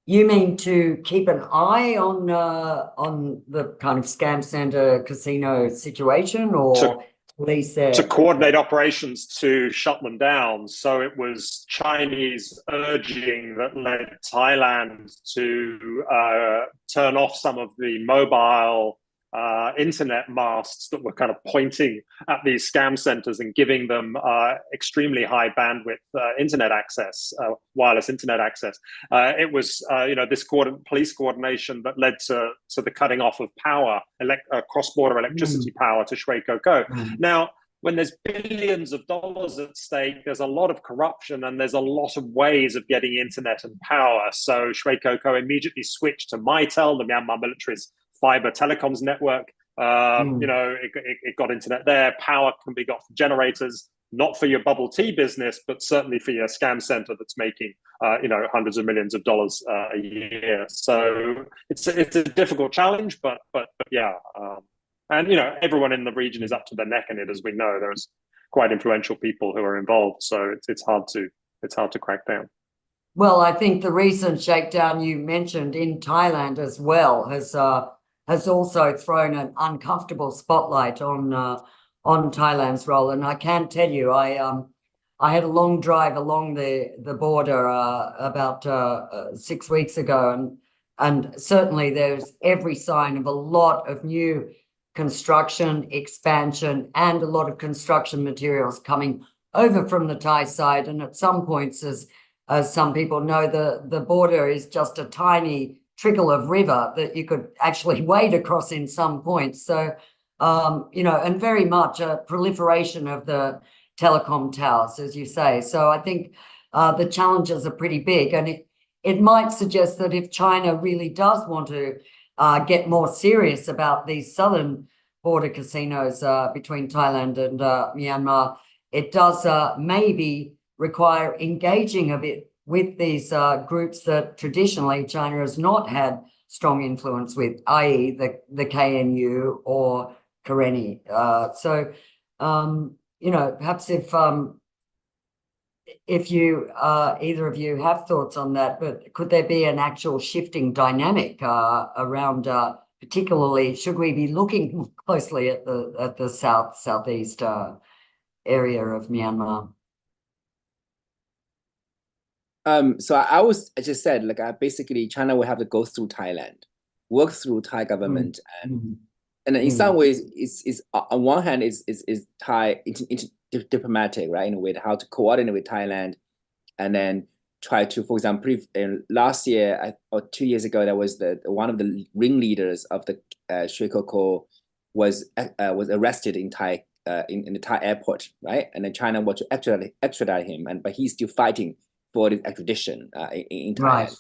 You mean to keep an eye on the kind of scam center casino situation, or police there to coordinate operations to shut them down? So it was Chinese urging that led Thailand to turn off some of the mobile internet masts that were kind of pointing at these scam centers and giving them extremely high bandwidth internet access, wireless internet access. It was this police coordination that led to the cutting off of power, cross-border electricity power to Shui Koko. Now, when there's billions of dollars at stake, there's a lot of corruption and there's a lot of ways of getting internet and power. So Shui Koko immediately switched to Mytel, the Myanmar military's fiber telecoms network. It got internet there. Power can be got from generators, not for your bubble tea business, but certainly for your scam center that's making hundreds of millions of dollars a year. So it's a difficult challenge, but yeah. And everyone in the region is up to their neck in it, as we know. There's quite influential people who are involved, so it's hard to crack down. Well, I think the recent shakedown you mentioned in Thailand as well has also thrown an uncomfortable spotlight on Thailand's role. And I can tell you, I had a long drive along the border about 6 weeks ago, and certainly there's every sign of a lot of new construction, expansion, and a lot of construction materials coming over from the Thai side. And at some points, as some people know, the border is just a tiny trickle of river that you could actually wade across in some points. So, and very much a proliferation of the telecom towers, as you say. So I think the challenges are pretty big. And it might suggest that if China really does want to get more serious about these southern border casinos between Thailand and Myanmar, it does maybe require engaging a bit with these groups that traditionally China has not had strong influence with, i.e. the KNU or Karenni. Perhaps if you either of you have thoughts on that, but could there be an actual shifting dynamic around, particularly should we be looking closely at the southeast area of Myanmar? So I just said, basically China will have to go through Thailand, work through Thai government, and in some ways, it's on one hand is Thai diplomatic, right, in a way how to coordinate with Thailand, and then try to, for example, last year or 2 years ago, there was one of the ringleaders of the Shui Koko was arrested in Thai in the Thai airport, right, and then China wanted to extradite him, but he's still fighting for the extradition in Thailand. Right.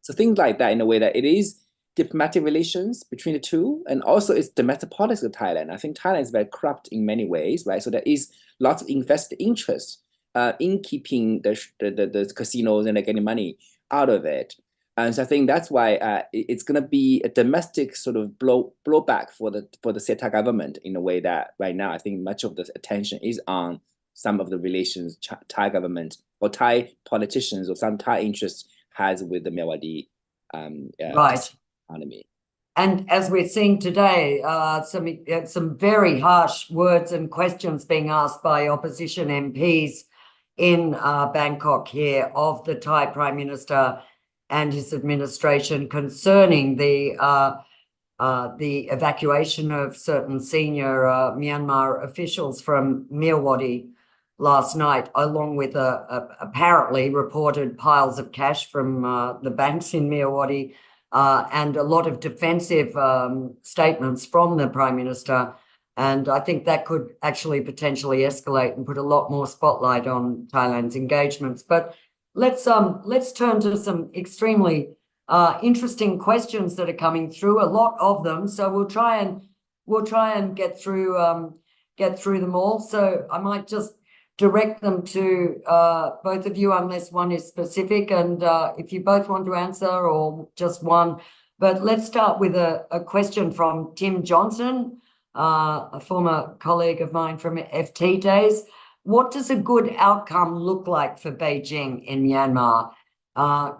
So things like that, in a way that it is diplomatic relations between the two, and also it's domestic politics of Thailand. I think Thailand is very corrupt in many ways, right? So there is lots of invested interest in keeping the casinos and getting money out of it. And so I think that's why it's going to be a domestic sort of blowback for the Thai government, in a way that right now I think much of the attention is on some of the relations Thai government or Thai politicians or some Thai interests has with the Myawaddy right economy. And as we're seeing today, some very harsh words and questions being asked by opposition MPs in Bangkok here of the Thai Prime Minister and his administration concerning the evacuation of certain senior Myanmar officials from Myawaddy last night, along with apparently reported piles of cash from the banks in Myawaddy, and a lot of defensive statements from the Prime Minister. And I think that could actually potentially escalate and put a lot more spotlight on Thailand's engagements. But let's turn to some extremely interesting questions that are coming through, a lot of them. So we'll try and get through them all. So I might just direct them to both of you, unless one is specific, and if you both want to answer or just one. But let's start with a question from Tim Johnson, a former colleague of mine from FT days. What does a good outcome look like for Beijing in Myanmar?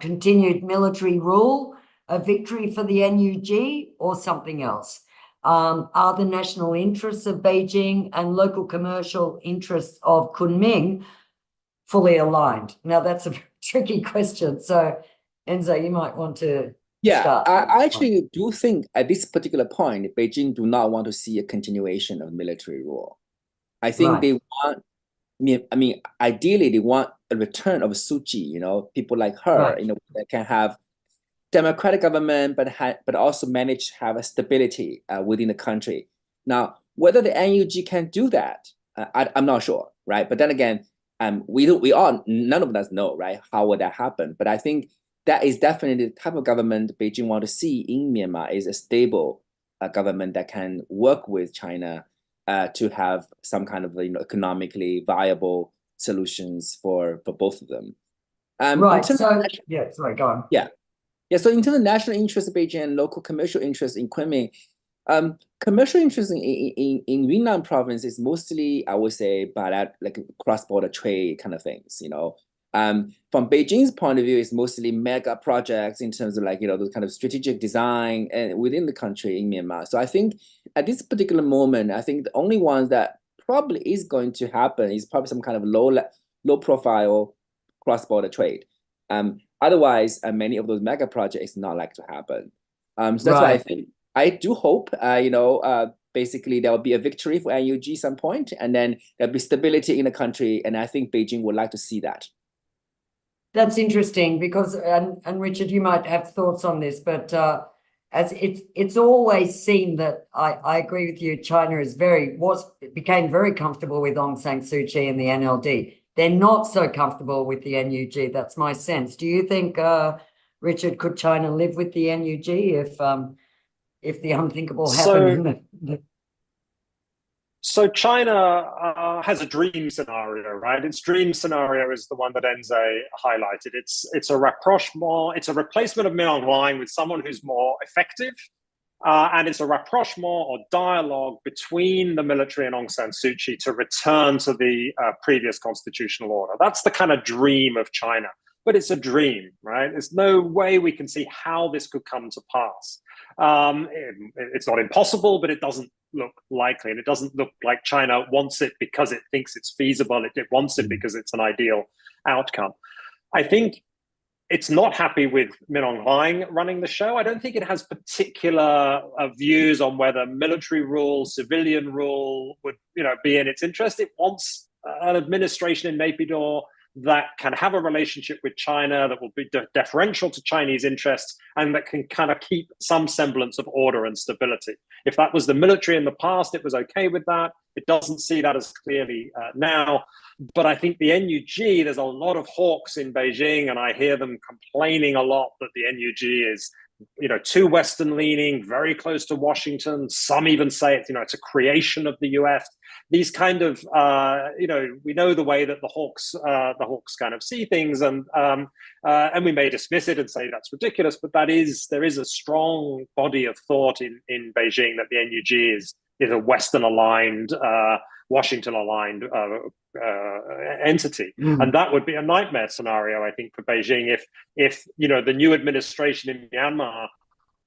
Continued military rule, a victory for the NUG, or something else? Are the national interests of Beijing and local commercial interests of Kunming fully aligned? Now, that's a tricky question. So, Enzo, you might want to start. I actually do think at this particular point, Beijing do not want to see a continuation of military rule. I think they want, I mean, ideally, they want a return of Suu Kyi, people like her, that can have democratic government, but also manage to have a stability within the country. Now, whether the NUG can do that, I'm not sure, right? But then again, none of us know, right? How would that happen? But I think that is definitely the type of government Beijing want to see in Myanmar, is a stable government that can work with China to have some kind of economically viable solutions for both of them. Right. So sorry, go on. Yeah, so in terms of national interest of Beijing and local commercial interest in Kunming, commercial interest in Yunnan province is mostly, I would say, by that like cross-border trade kind of things, From Beijing's point of view, it's mostly mega projects in terms of those kind of strategic design and within the country in Myanmar. So I think at this particular moment, I think the only ones that probably is going to happen is probably some kind of low profile cross-border trade. Otherwise, many of those mega projects not like to happen. So that's why I think I do hope, basically there will be a victory for NUG some point, and then there'll be stability in the country. And I think Beijing would like to see that. That's interesting because, and Richard, you might have thoughts on this, but as it's always seemed that I agree with you. China became very comfortable with Aung San Suu Kyi and the NLD. They're not so comfortable with the NUG. That's my sense. Do you think, Richard, could China live with the NUG if the unthinkable happened? So China has a dream scenario, right? Its dream scenario is the one that Enze highlighted. It's a rapprochement. It's a replacement of Min Aung Hlaing with someone who's more effective. And it's a rapprochement or dialogue between the military and Aung San Suu Kyi to return to the previous constitutional order. That's the kind of dream of China. But it's a dream, right? There's no way we can see how this could come to pass. It's not impossible, but it doesn't look likely. And it doesn't look like China wants it because it thinks it's feasible. It wants it because it's an ideal outcome. I think it's not happy with Min Aung Hlaing running the show. I don't think it has particular views on whether military rule, civilian rule would, be in its interest. It wants an administration in Naypyidaw that can have a relationship with China, that will be deferential to Chinese interests, and that can kind of keep some semblance of order and stability. If that was the military in the past, it was okay with that. It doesn't see that as clearly now. But I think the NUG, there's a lot of hawks in Beijing, and I hear them complaining a lot that the NUG is, too Western leaning, very close to Washington. Some even say it's a creation of the US. These kind of, we know the way that the hawks kind of see things, and we may dismiss it and say that's ridiculous, but there is a strong body of thought in Beijing that the NUG is a Western aligned, Washington aligned entity. And that would be a nightmare scenario, I think, for Beijing if the new administration in Myanmar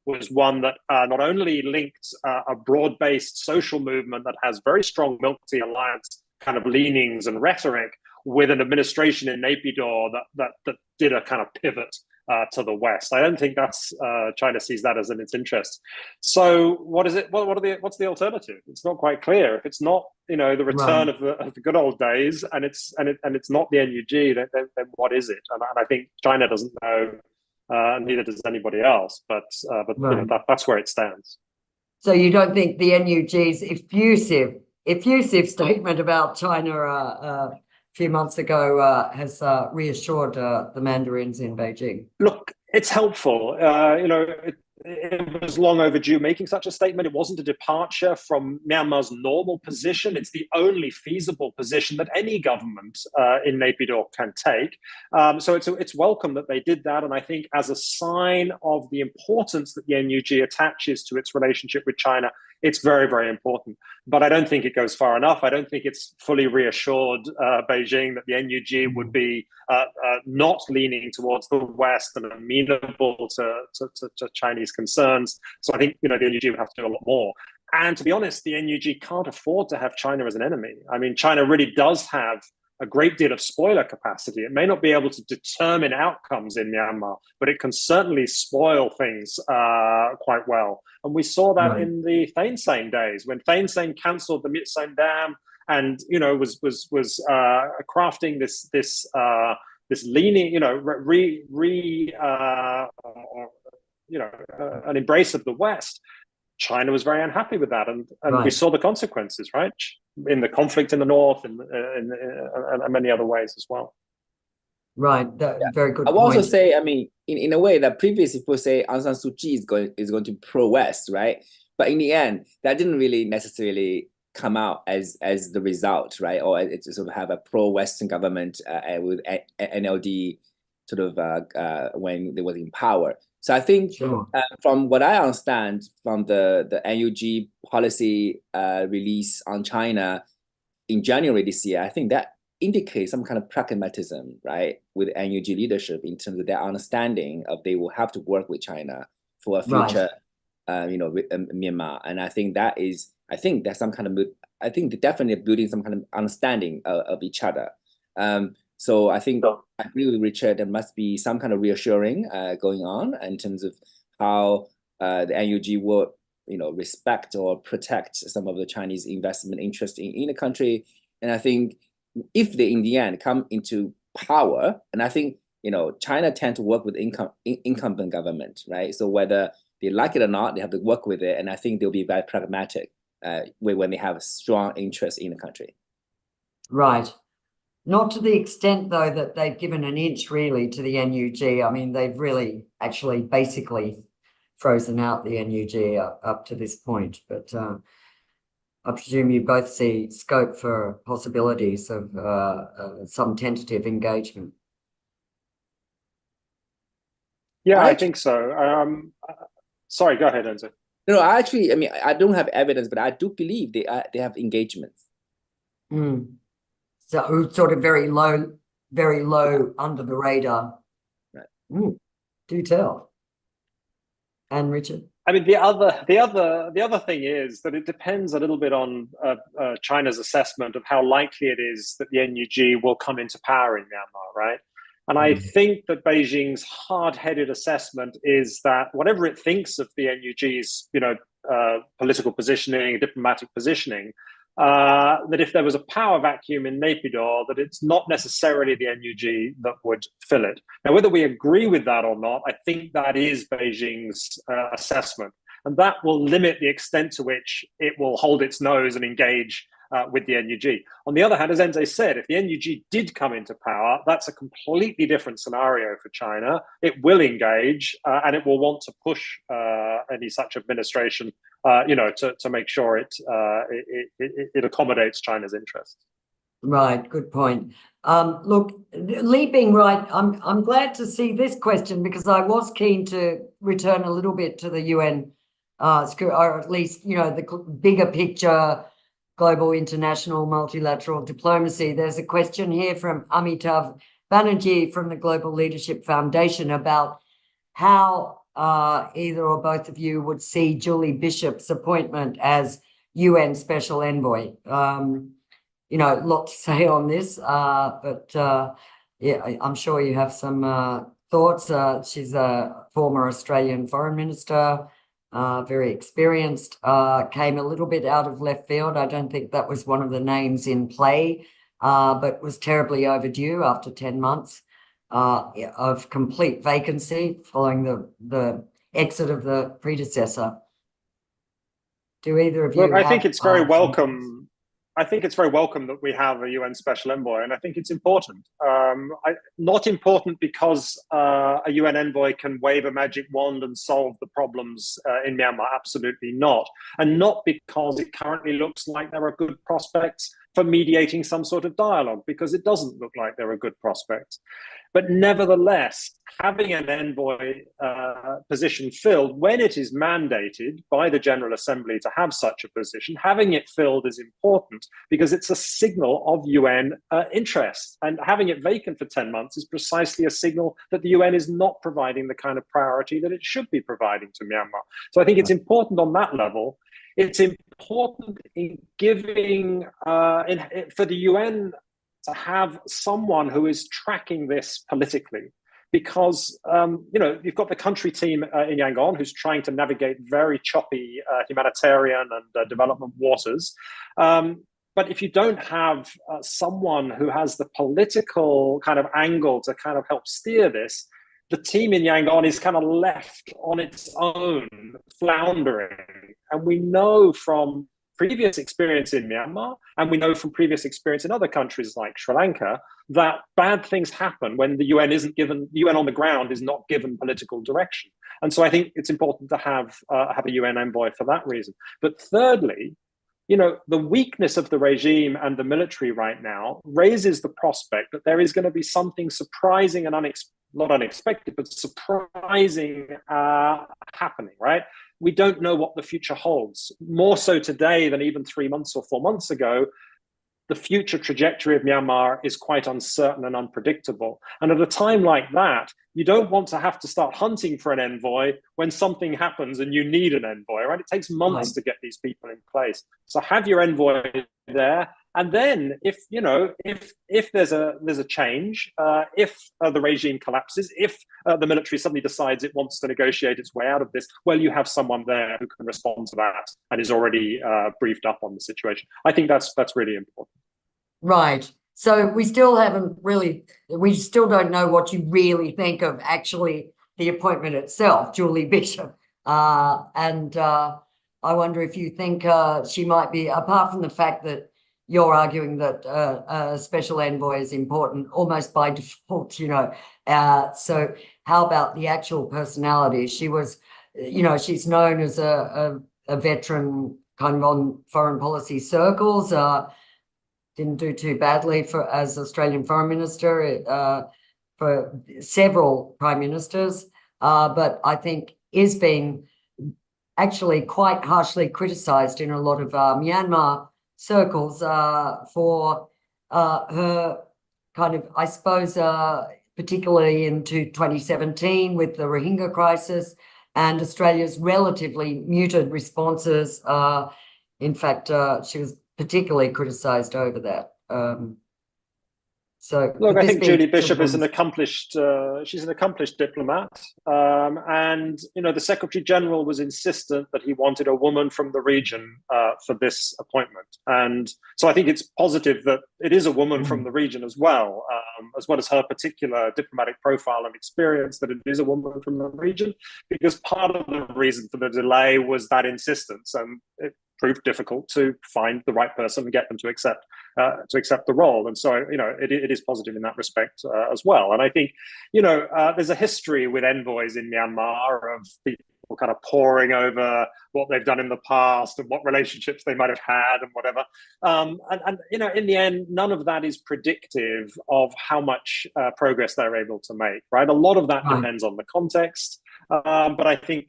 was one that not only linked a broad-based social movement that has very strong multi-alliance kind of leanings and rhetoric with an administration in Naypyidaw that did a kind of pivot to the West. I don't think that's China sees that as in its interest. So what is it? What's the alternative? It's not quite clear. If it's not the return of the good old days, and it's not the NUG, then what is it? And I think China doesn't know. Neither does anybody else, but that's where it stands. So you don't think the NUG's effusive statement about China a few months ago has reassured the mandarins in Beijing? Look, it's helpful. It was long overdue making such a statement. It wasn't a departure from Myanmar's normal position. It's the only feasible position that any government in Naypyidaw can take. So it's welcome that they did that. And I think as a sign of the importance that the NUG attaches to its relationship with China, it's very, very important. But I don't think it goes far enough. I don't think it's fully reassured Beijing that the NUG would be not leaning towards the West and amenable to Chinese concerns. So I think the NUG would have to do a lot more. And to be honest, the NUG can't afford to have China as an enemy. I mean, China really does have a great deal of spoiler capacity. It may not be able to determine outcomes in Myanmar, but it can certainly spoil things quite well. And we saw that in the Thein Sein days, when Thein Sein cancelled the Myitsone Dam and was crafting this leaning, an embrace of the West. China was very unhappy with that, and we saw the consequences, right, in the conflict in the north, and many other ways as well. Right, very good. I will also say, I mean, in a way that previously people say Aung San Suu Kyi is going to be pro-West, right? But in the end, that didn't really necessarily come out as the result, right? Or it sort of have a pro-Western government with NLD sort of when they was in power. So I think from what I understand from the NUG policy release on China in January this year, I think that indicates some kind of pragmatism, right, with NUG leadership in terms of their understanding of they will have to work with China for a future, Myanmar. And I think there's some kind of, I think they're definitely building some kind of understanding of each other. So I think I agree with Richard, there must be some kind of reassuring going on in terms of how the NUG will, respect or protect some of the Chinese investment interest in the country. And I think if they, in the end, come into power, and I think, China tend to work with incumbent government, right? So whether they like it or not, they have to work with it. And I think they'll be very pragmatic when they have a strong interest in the country. Right. Not to the extent, though, that they've given an inch really to the NUG. I mean, they've really actually basically frozen out the NUG up to this point. But I presume you both see scope for possibilities of some tentative engagement. Yeah, I think so. Sorry, go ahead, Enzo. No, actually, I mean, I don't have evidence, but I do believe they have engagements. So sort of very low under the radar. Right. Do tell. And Richard? I mean, the other thing is that it depends a little bit on China's assessment of how likely it is that the NUG will come into power in Myanmar, right? And I think that Beijing's hard-headed assessment is that whatever it thinks of the NUG's, political positioning, diplomatic positioning, that if there was a power vacuum in Naypyidaw, that it's not necessarily the NUG that would fill it. Now, whether we agree with that or not, I think that is Beijing's assessment. And that will limit the extent to which it will hold its nose and engage with the NUG. On the other hand, as Enze said, if the NUG did come into power, that's a completely different scenario for China. It will engage and it will want to push any such administration, to make sure it accommodates China's interests. Right, good point. Look, leaping right, I'm glad to see this question because I was keen to return a little bit to the UN, or at least, the bigger picture, global, international, multilateral diplomacy. There's a question here from Amitav Banerjee from the Global Leadership Foundation about how either or both of you would see Julie Bishop's appointment as UN Special Envoy. A lot to say on this, but I'm sure you have some thoughts. She's a former Australian Foreign Minister, very experienced, came a little bit out of left field. I don't think that was one of the names in play, but was terribly overdue after 10 months of complete vacancy following the exit of the predecessor. Do either of you Look, I have, think it's very some thoughts? welcome. I think it's very welcome that we have a UN Special Envoy, and I think it's important. Not important because a UN envoy can wave a magic wand and solve the problems in Myanmar, absolutely not. And not because it currently looks like there are good prospects for mediating some sort of dialogue, because it doesn't look like there are good prospects. But nevertheless, having an envoy position filled when it is mandated by the General Assembly to have such a position, having it filled is important because it's a signal of UN interest. And having it vacant for 10 months is precisely a signal that the UN is not providing the kind of priority that it should be providing to Myanmar. So I think it's important on that level. It's important in giving, for the UN to have someone who is tracking this politically, because you've got the country team in Yangon who's trying to navigate very choppy humanitarian and development waters. But if you don't have someone who has the political kind of angle to kind of help steer this, the team in Yangon is kind of left on its own, floundering. And we know from previous experience in Myanmar, and we know from previous experience in other countries like Sri Lanka, that bad things happen when the UN isn't given, the UN on the ground is not given political direction. And so I think it's important to have a UN envoy for that reason. But thirdly, the weakness of the regime and the military right now raises the prospect that there is going to be something surprising and not unexpected, but surprising happening, right? We don't know what the future holds. More so today than even 3 months or 4 months ago, the future trajectory of Myanmar is quite uncertain and unpredictable. And at a time like that, you don't want to have to start hunting for an envoy when something happens and you need an envoy, right? It takes months to get these people in place. So have your envoy there. And then if there's a change, if the regime collapses, if the military suddenly decides it wants to negotiate its way out of this, well, you have someone there who can respond to that and is already briefed up on the situation. I think that's really important. Right. So we still don't know what you really think of actually the appointment itself, Julie Bishop. And I wonder if you think she might be, apart from the fact that you're arguing that a special envoy is important almost by default, so how about the actual personality? She was, she's known as a veteran kind of on foreign policy circles, didn't do too badly as Australian Foreign Minister for several prime ministers, but I think is being actually quite harshly criticised in a lot of Myanmar circles for her kind of, I suppose, particularly into 2017 with the Rohingya crisis and Australia's relatively muted responses. In fact, she was particularly criticised over that. So look, I think Julie Bishop is she's an accomplished diplomat. And, the Secretary General was insistent that he wanted a woman from the region for this appointment. And so I think it's positive that it is a woman from the region as well as her particular diplomatic profile and experience, that it is a woman from the region, because part of the reason for the delay was that insistence. And it proved difficult to find the right person and get them to accept the role. And so, it is positive in that respect as well. And I think, there's a history with envoys in Myanmar of people kind of poring over what they've done in the past and what relationships they might have had and whatever. And in the end, none of that is predictive of how much progress they're able to make, right? A lot of that depends on the context. But I think,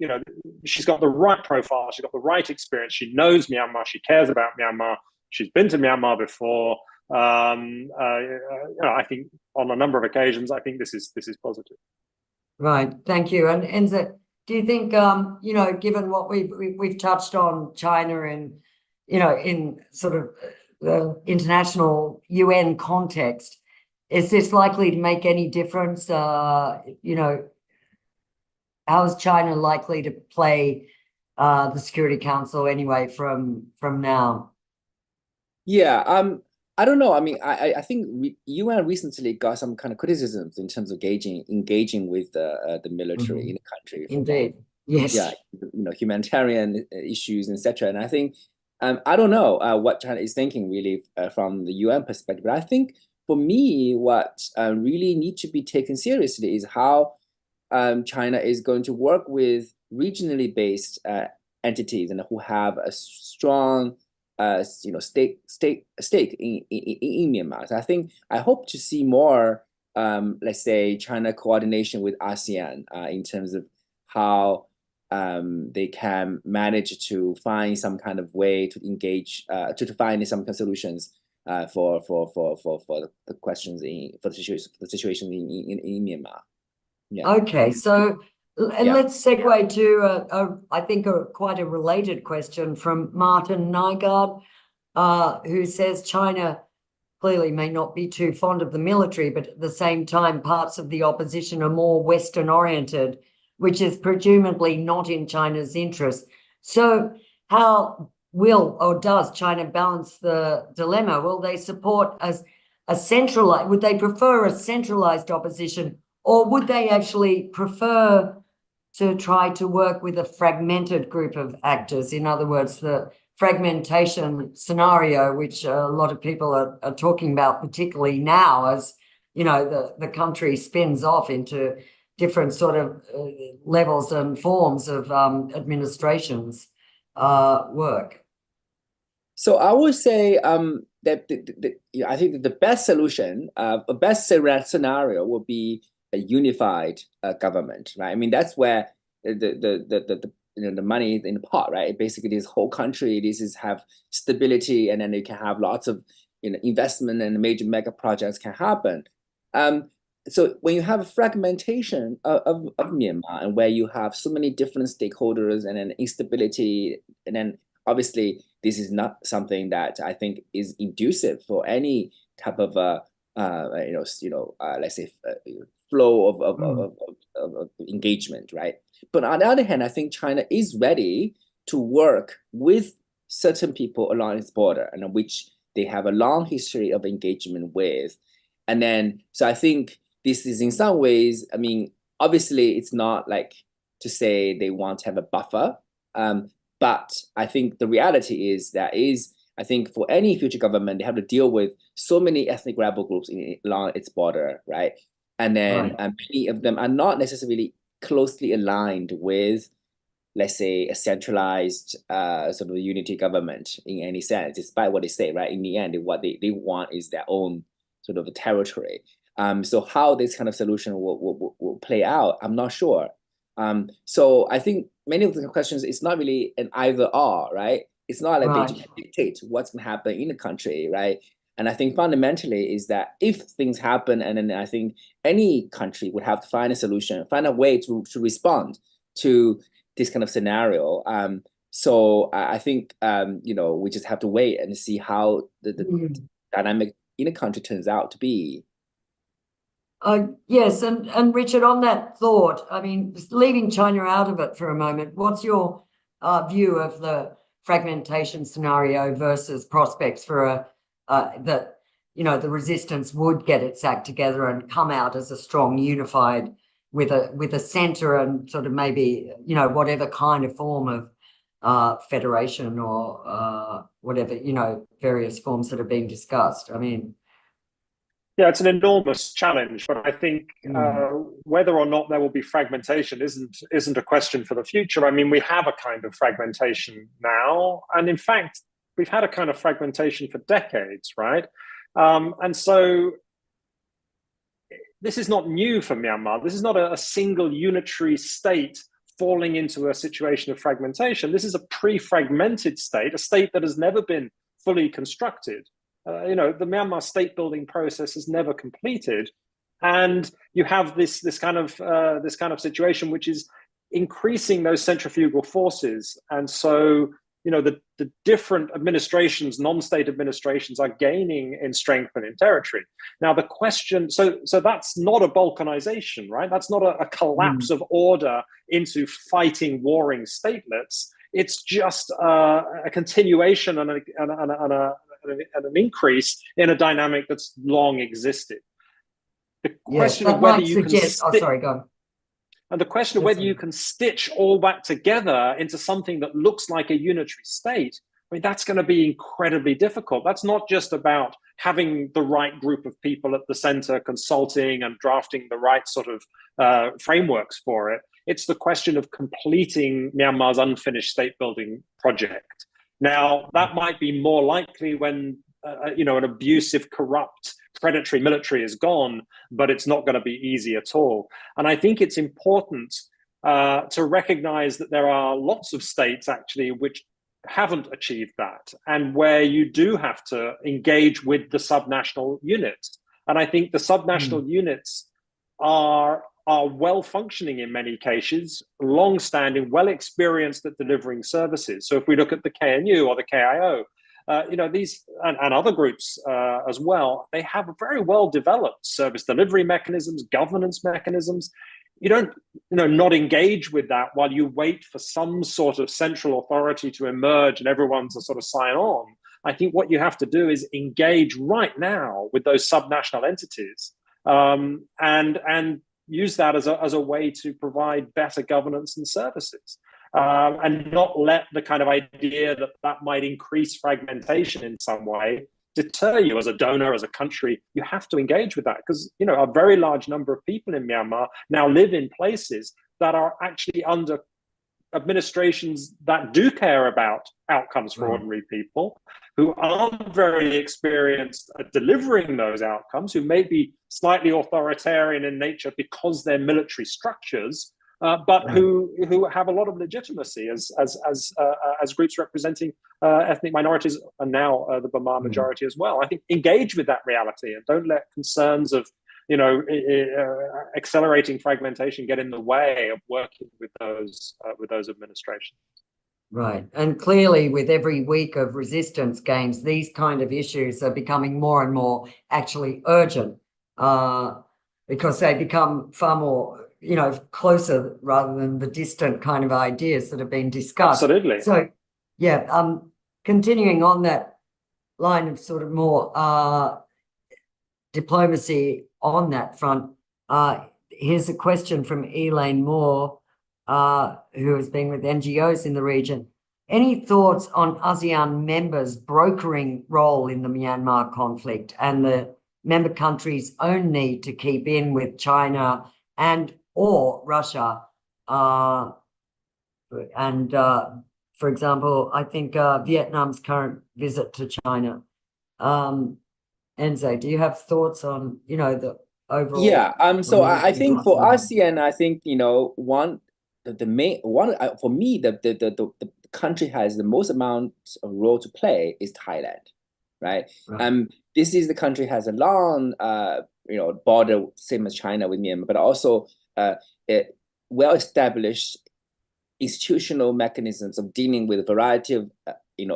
she's got the right profile. She's got the right experience. She knows Myanmar. She cares about Myanmar. She's been to Myanmar before. I think on a number of occasions, I think this is positive. Right. Thank you. And Enza, do you think, given what we've touched on China and, in sort of the international UN context, is this likely to make any difference? How is China likely to play the Security Council anyway from now? Yeah, I don't know. I mean, I think UN recently got some kind of criticisms in terms of engaging with the military in the country. Indeed. Yes. yeah, humanitarian issues, etc. And I think I don't know what China is thinking really from the UN perspective. But I think for me, what really needs to be taken seriously is how China is going to work with regionally based entities and who have a strong stake in Myanmar. So I hope to see more let's say China coordination with ASEAN in terms of how they can manage to find some kind of way to engage to find some kind of solutions for the questions for the situation in Myanmar. Yeah. Okay, so let's segue to I think quite a related question from Martin Nygaard, who says China clearly may not be too fond of the military, but at the same time, parts of the opposition are more Western oriented, which is presumably not in China's interest. So how will or does China balance the dilemma? Will they support a centralized, would they prefer a centralized opposition, or would they actually prefer to try to work with a fragmented group of actors? In other words, the fragmentation scenario, which a lot of people are talking about, particularly now as, the country spins off into different sort of levels and forms of administration's work. So I would say that I think the best solution, a best scenario would be a unified government, right? I mean, that's where the money in the pot, right? Basically, this whole country, this is have stability, and then you can have lots of investment and major mega projects can happen. So when you have a fragmentation of Myanmar, and where you have so many different stakeholders and then instability, and then obviously this is not something that I think is conducive for any type of let's say flow of engagement, right? But on the other hand, I think China is ready to work with certain people along its border, and which they have a long history of engagement with. And then, so I think this is in some ways, I mean, obviously it's not like to say they want to have a buffer, but I think the reality is I think for any future government, they have to deal with so many ethnic rebel groups along its border, right? And then many of them are not necessarily closely aligned with, let's say, a centralized sort of unity government in any sense, despite what they say, right? In the end, what they want is their own sort of territory. So how this kind of solution will play out, I'm not sure. So I think many of the questions, it's not really an either or, right? It's not like Beijing can dictate what's going to happen in the country, right? And I think fundamentally is that if things happen, and then I think any country would have to find a solution, find a way to respond to this kind of scenario. So I think, we just have to wait and see how the dynamic in the country turns out to be. Yes, and Richard, on that thought, I mean, leaving China out of it for a moment, what's your view of the fragmentation scenario versus prospects for that the resistance would get its act together and come out as a strong unified with a center and sort of maybe whatever kind of form of federation or whatever various forms that are being discussed? I mean, yeah, it's an enormous challenge, but I think whether or not there will be fragmentation isn't a question for the future. I mean, we have a kind of fragmentation now, and in fact, we've had a kind of fragmentation for decades, right? And so this is not new for Myanmar. This is not a single unitary state falling into a situation of fragmentation. This is a pre-fragmented state, a state that has never been fully constructed. The Myanmar state building process is never completed, and you have this kind of situation which is increasing those centrifugal forces. And so the different administrations, non-state administrations, are gaining in strength and in territory. Now the question, so that's not a balkanization, right? That's not a collapse of order into fighting, warring statelets. It's just a continuation and an increase in a dynamic that's long existed. The question of whether you can sorry, go on. And the question of whether you can stitch all that together into something that looks like a unitary state, I mean, that's going to be incredibly difficult. That's not just about having the right group of people at the center consulting and drafting the right sort of frameworks for it. It's the question of completing Myanmar's unfinished state building project. Now, that might be more likely when an abusive, corrupt, predatory military is gone, but it's not going to be easy at all. And I think it's important to recognize that there are lots of states actually which haven't achieved that, and where you do have to engage with the subnational units. And I think the subnational units are well functioning in many cases, long-standing, well experienced at delivering services. So if we look at the KNU or the KIO, these and other groups as well, they have very well developed service delivery mechanisms, governance mechanisms. You don't not engage with that while you wait for some sort of central authority to emerge and everyone to sort of sign on. I think what you have to do is engage right now with those subnational entities and use that as a way to provide better governance and services. And not let the kind of idea that might increase fragmentation in some way deter you as a donor, as a country. You have to engage with that because, a very large number of people in Myanmar now live in places that are actually under administrations that do care about outcomes for ordinary people, who aren't very experienced at delivering those outcomes, who may be slightly authoritarian in nature because they're military structures, but who have a lot of legitimacy as groups representing ethnic minorities, and now the Burma majority as well. I think engage with that reality and don't let concerns of accelerating fragmentation get in the way of working with those administrations. Right, and clearly with every week of resistance gains, these kind of issues are becoming more and more actually urgent because they become far more closer rather than the distant kind of ideas that have been discussed. Absolutely. So, continuing on that line of sort of more diplomacy on that front, here's a question from Elaine Moore, who has been with NGOs in the region. Any thoughts on ASEAN members' brokering role in the Myanmar conflict and the member countries' own need to keep in with China and or Russia? For example, I think Vietnam's current visit to China. Enzo, do you have thoughts on, the overall? Yeah. So I think for ASEAN, I think for me, the country has the most amount of role to play is Thailand, right? This is the country has a long border, same as China with Myanmar, but also well-established institutional mechanisms of dealing with a variety of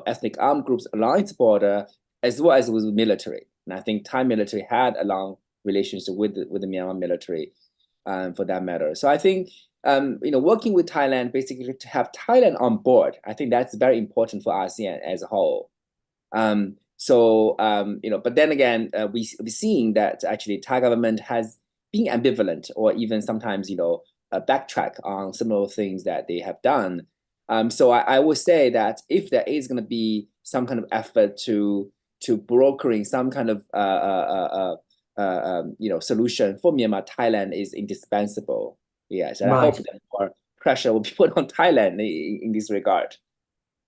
ethnic armed groups along its border, as well as with the military. And I think Thai military had a long relationship with the Myanmar military, for that matter. So I think working with Thailand, basically to have Thailand on board, I think that's very important for ASEAN as a whole. But then again, we're seeing that actually Thai government has been ambivalent, or even sometimes backtrack on some of the things that they have done. So I would say that if there is going to be some kind of effort to brokering some kind of solution for Myanmar, Thailand is indispensable. Yes, and I hope that more pressure will be put on Thailand in this regard.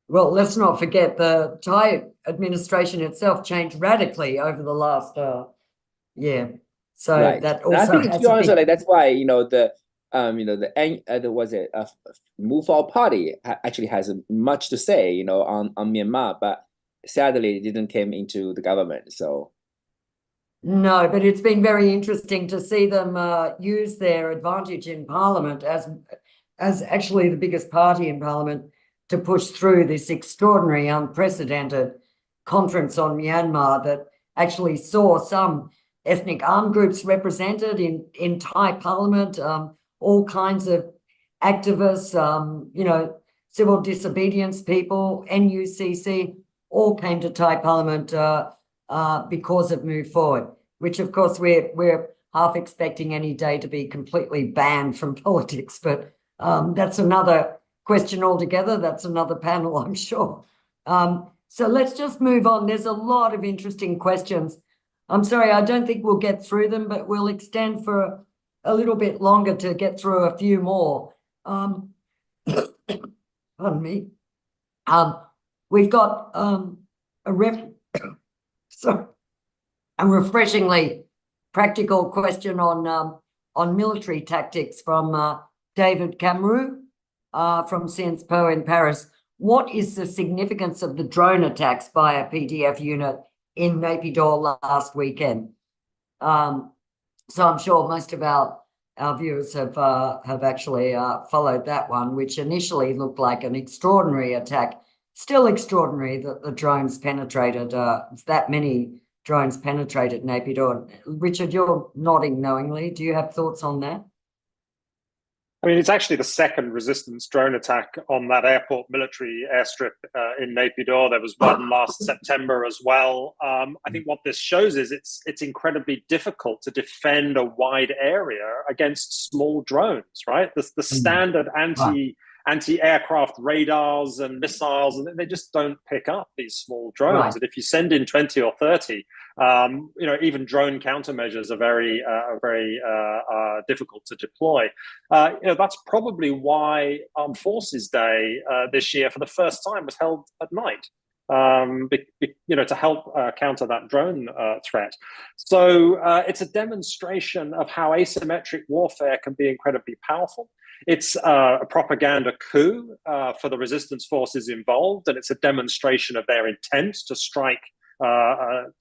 Well, let's not forget the Thai administration itself changed radically over the last year. So that also, and I think, to be honest, that's why Move Forward Party actually has much to say on Myanmar, but sadly it didn't came into the government. So no, but it's been very interesting to see them use their advantage in Parliament as actually the biggest party in Parliament to push through this extraordinary, unprecedented conference on Myanmar that actually saw some ethnic armed groups represented in Thai Parliament, all kinds of activists, civil disobedience people, NUCC, all came to Thai Parliament because of Move Forward, which of course we're half expecting any day to be completely banned from politics, but that's another question altogether. That's another panel, I'm sure. So let's just move on. There's a lot of interesting questions. I'm sorry, I don't think we'll get through them, but we'll extend for a little bit longer to get through a few more. Pardon me. We've got a refreshingly practical question on military tactics from David Camroux from Sciences Po in Paris. What is the significance of the drone attacks by a PDF unit in Naypyidaw last weekend? So I'm sure most of our viewers have actually followed that one, which initially looked like an extraordinary attack. Still extraordinary that the drones penetrated, that many drones penetrated Naypyidaw. Richard, you're nodding knowingly. Do you have thoughts on that? I mean, it's actually the second resistance drone attack on that airport military airstrip in Naypyidaw. There was one last September as well. I think what this shows is it's incredibly difficult to defend a wide area against small drones, right? The standard anti-aircraft radars and missiles, and they just don't pick up these small drones. Right. And if you send in 20 or 30, even drone countermeasures are very difficult to deploy. That's probably why Armed Forces Day this year, for the first time, was held at night. To help counter that drone threat. So it's a demonstration of how asymmetric warfare can be incredibly powerful. It's a propaganda coup for the resistance forces involved, and it's a demonstration of their intent to strike at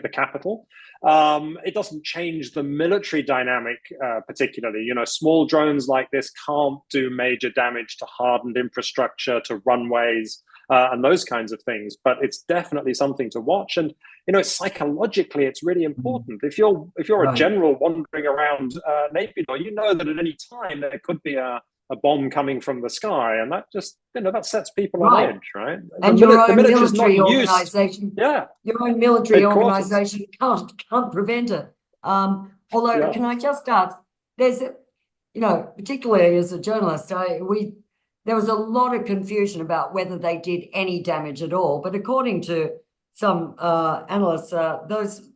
the capital. It doesn't change the military dynamic particularly. Small drones like this can't do major damage to hardened infrastructure, to runways, and those kinds of things. But it's definitely something to watch. And psychologically, it's really important. If you're a general wandering around Naypyidaw, you know that at any time there could be a bomb coming from the sky, and that just that sets people on edge, right? And your own military organization, your own military organization can't prevent it. Although, can I just ask? There's particularly as a journalist, there was a lot of confusion about whether they did any damage at all. But according to some analysts, those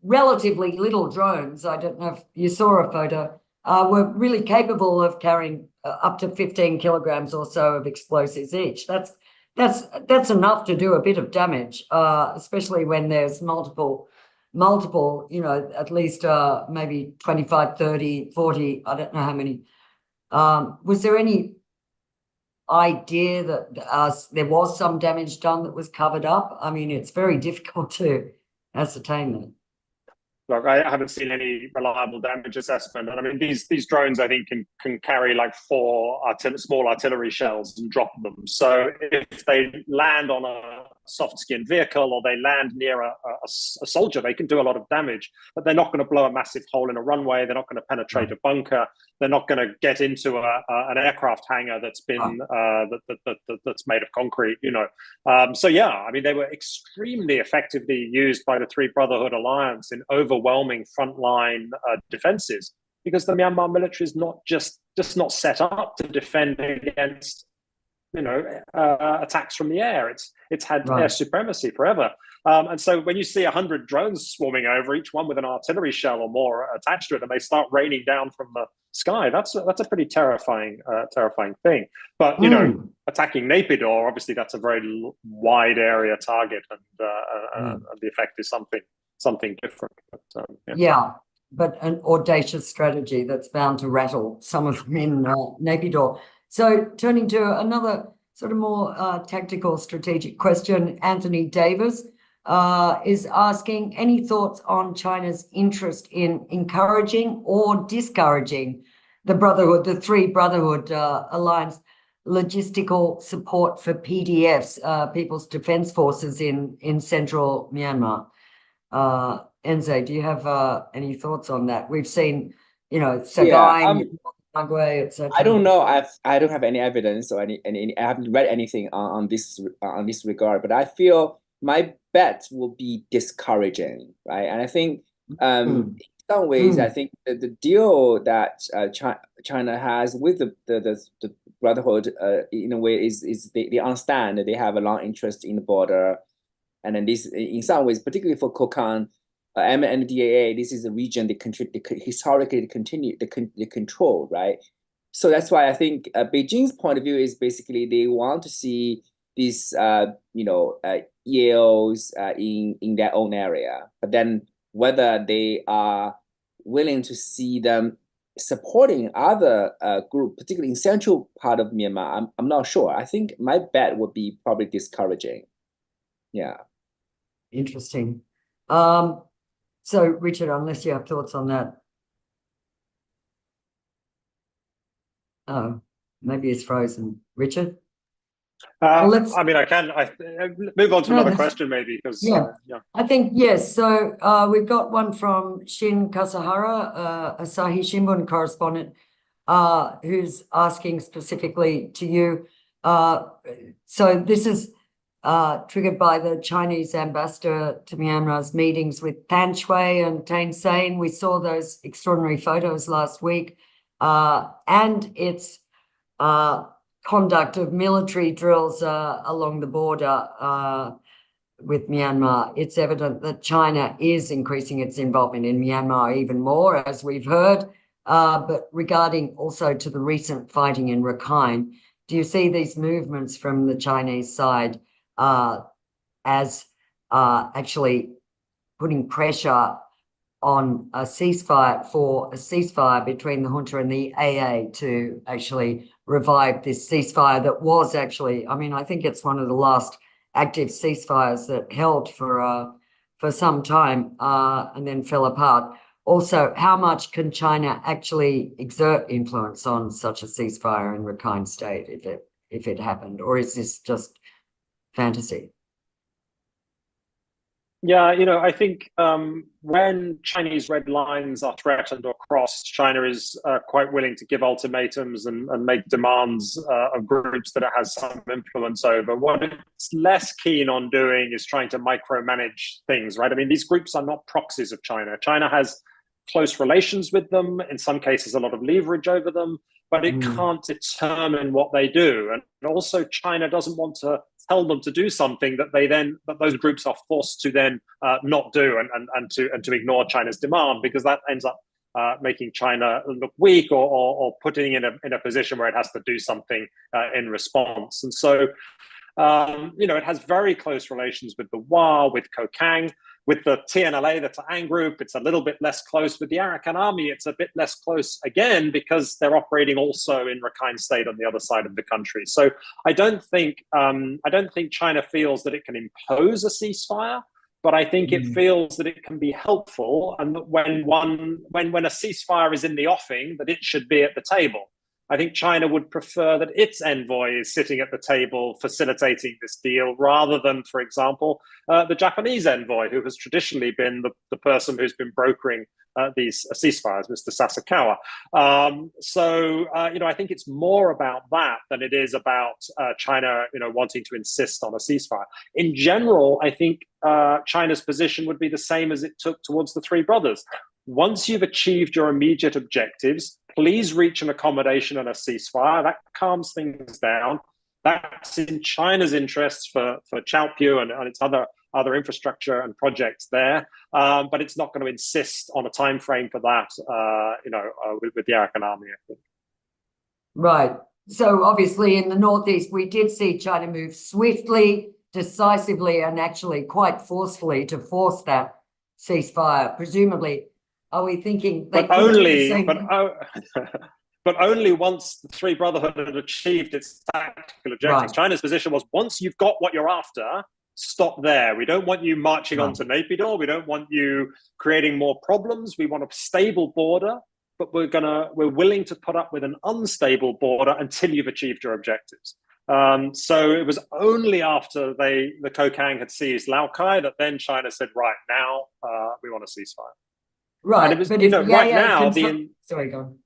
relatively little drones, I don't know if you saw a photo, were really capable of carrying up to 15 kilograms or so of explosives each. That's enough to do a bit of damage, especially when there's multiple, at least maybe 25, 30, 40, I don't know how many. Was there any idea that there was some damage done that was covered up? I mean, it's very difficult to ascertain that. Look, I haven't seen any reliable damage assessment. And I mean, these drones, I think, can carry like 4 small artillery shells and drop them. So if they land on a soft-skinned vehicle or they land near a soldier, they can do a lot of damage. But they're not going to blow a massive hole in a runway. They're not going to penetrate a bunker. They're not going to get into an aircraft hangar that's been that's made of concrete. So I mean, they were extremely effectively used by the Three Brotherhood Alliance in overwhelming frontline defenses, because the Myanmar military is not just not set up to defend against attacks from the air. It's had air supremacy forever. And so when you see 100 drones swarming over, each one with an artillery shell or more attached to it, and they start raining down from the sky, that's a pretty terrifying thing. But attacking Naypyidaw, obviously that's a very wide area target, and the effect is something different. But, but an audacious strategy that's bound to rattle some of them in Naypyidaw. So turning to another sort of more tactical strategic question, Anthony Davis is asking, any thoughts on China's interest in encouraging or discouraging the Three Brotherhood Alliance logistical support for PDFs, People's Defense Forces in central Myanmar? Enze, do you have any thoughts on that? We've seen, Sagaing, etc. I don't know. I don't have any evidence or any I haven't read anything on this regard, but I feel my bet will be discouraging, right? And I think some ways, I think the deal that China has with the Brotherhood, in a way, is they understand that they have a long interest in the border, and then this, in some ways, particularly for Kokang, MNDAA, this is a region they historically they control, right? So that's why I think Beijing's point of view is basically they want to see these EAOs in their own area, but then whether they are willing to see them supporting other group, particularly in central part of Myanmar, I'm not sure. I think my bet would be probably discouraging. Yeah. Interesting. So, Richard, unless you have thoughts on that. Oh, maybe it's frozen. Richard? Well, I mean, I move on to another question maybe, because I think, yes. So we've got one from Shin Kasahara, Asahi Shimbun correspondent, who's asking specifically to you. So this is triggered by the Chinese ambassador to Myanmar's meetings with Than Shwe and Thein Sein. We saw those extraordinary photos last week, and its conduct of military drills along the border with Myanmar. It's evident that China is increasing its involvement in Myanmar even more, as we've heard. But regarding also to the recent fighting in Rakhine, do you see these movements from the Chinese side as actually putting pressure on a ceasefire between the junta and the AA to actually revive this ceasefire that was actually, I mean, I think it's one of the last active ceasefires that held for some time and then fell apart. Also, how much can China actually exert influence on such a ceasefire in Rakhine State if it happened, or is this just fantasy? Yeah, I think when Chinese red lines are threatened or crossed, China is quite willing to give ultimatums and make demands of groups that it has some influence over. What it's less keen on doing is trying to micromanage things, right? I mean, these groups are not proxies of China. China has close relations with them, in some cases a lot of leverage over them, but it can't determine what they do. And also China doesn't want to tell them to do something that those groups are forced to then not do and to ignore China's demand, because that ends up making China look weak or putting in a position where it has to do something in response. And so it has very close relations with the WA, with Kokang, with the TNLA, the Ta'ang group. It's a little bit less close with the Arakan army. It's a bit less close again because they're operating also in Rakhine State on the other side of the country. So I don't think China feels that it can impose a ceasefire, but I think it feels that it can be helpful, and that when a ceasefire is in the offing, that it should be at the table. I think China would prefer that its envoy is sitting at the table facilitating this deal, rather than, for example, the Japanese envoy, who has traditionally been the person who's been brokering these ceasefires, Mr. Sasakawa. I think it's more about that than it is about China, wanting to insist on a ceasefire. In general, I think China's position would be the same as it took towards the Three Brothers. Once you've achieved your immediate objectives, please reach an accommodation and a ceasefire. That calms things down. That's in China's interests for Chaopiu and its other infrastructure and projects there. But it's not going to insist on a time frame for that, with the Arakan army, I think. Right. So obviously in the Northeast, we did see China move swiftly, decisively, and actually quite forcefully to force that ceasefire. Presumably, are we thinking they but only once the Three Brotherhood had achieved its tactical objectives. Right. China's position was, once you've got what you're after, stop there. We don't want you marching on to Naypyidaw. We don't want you creating more problems. We want a stable border, but we're willing to put up with an unstable border until you've achieved your objectives. So it was only after the Kokang had seized Laokai that then China said, right, now we want a ceasefire. Right, and it was, but right now, sorry, go on.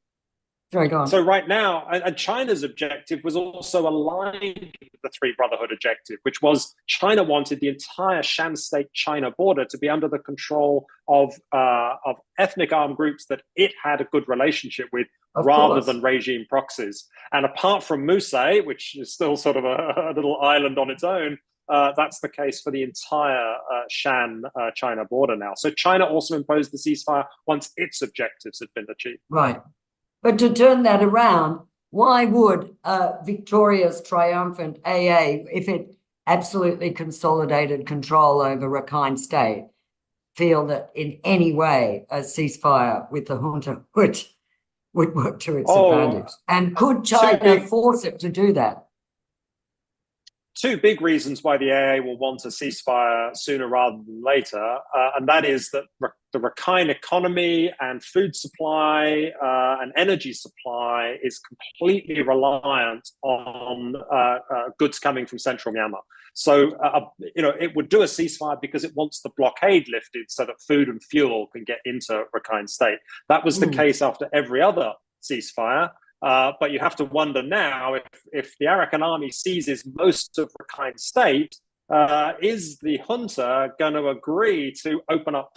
Sorry, go on. So right now, and China's objective was also aligned with the Three Brotherhood objective, which was China wanted the entire Shan State China border to be under the control of ethnic armed groups that it had a good relationship with, rather than regime proxies. And apart from Musei, which is still sort of a little island on its own, that's the case for the entire Shan China border now. So China also imposed the ceasefire once its objectives had been achieved. Right. But to turn that around, why would a victorious, triumphant AA, if it absolutely consolidated control over Rakhine State, feel that in any way a ceasefire with the junta would work to its advantage? And could China force it to do that? Two big reasons why the AA will want a ceasefire sooner rather than later, and that is that the Rakhine economy and food supply and energy supply is completely reliant on goods coming from central Myanmar. So, it would do a ceasefire because it wants the blockade lifted so that food and fuel can get into Rakhine State. That was the case after every other ceasefire. But you have to wonder now if the Arakan army seizes most of Rakhine State, is the junta going to agree to open up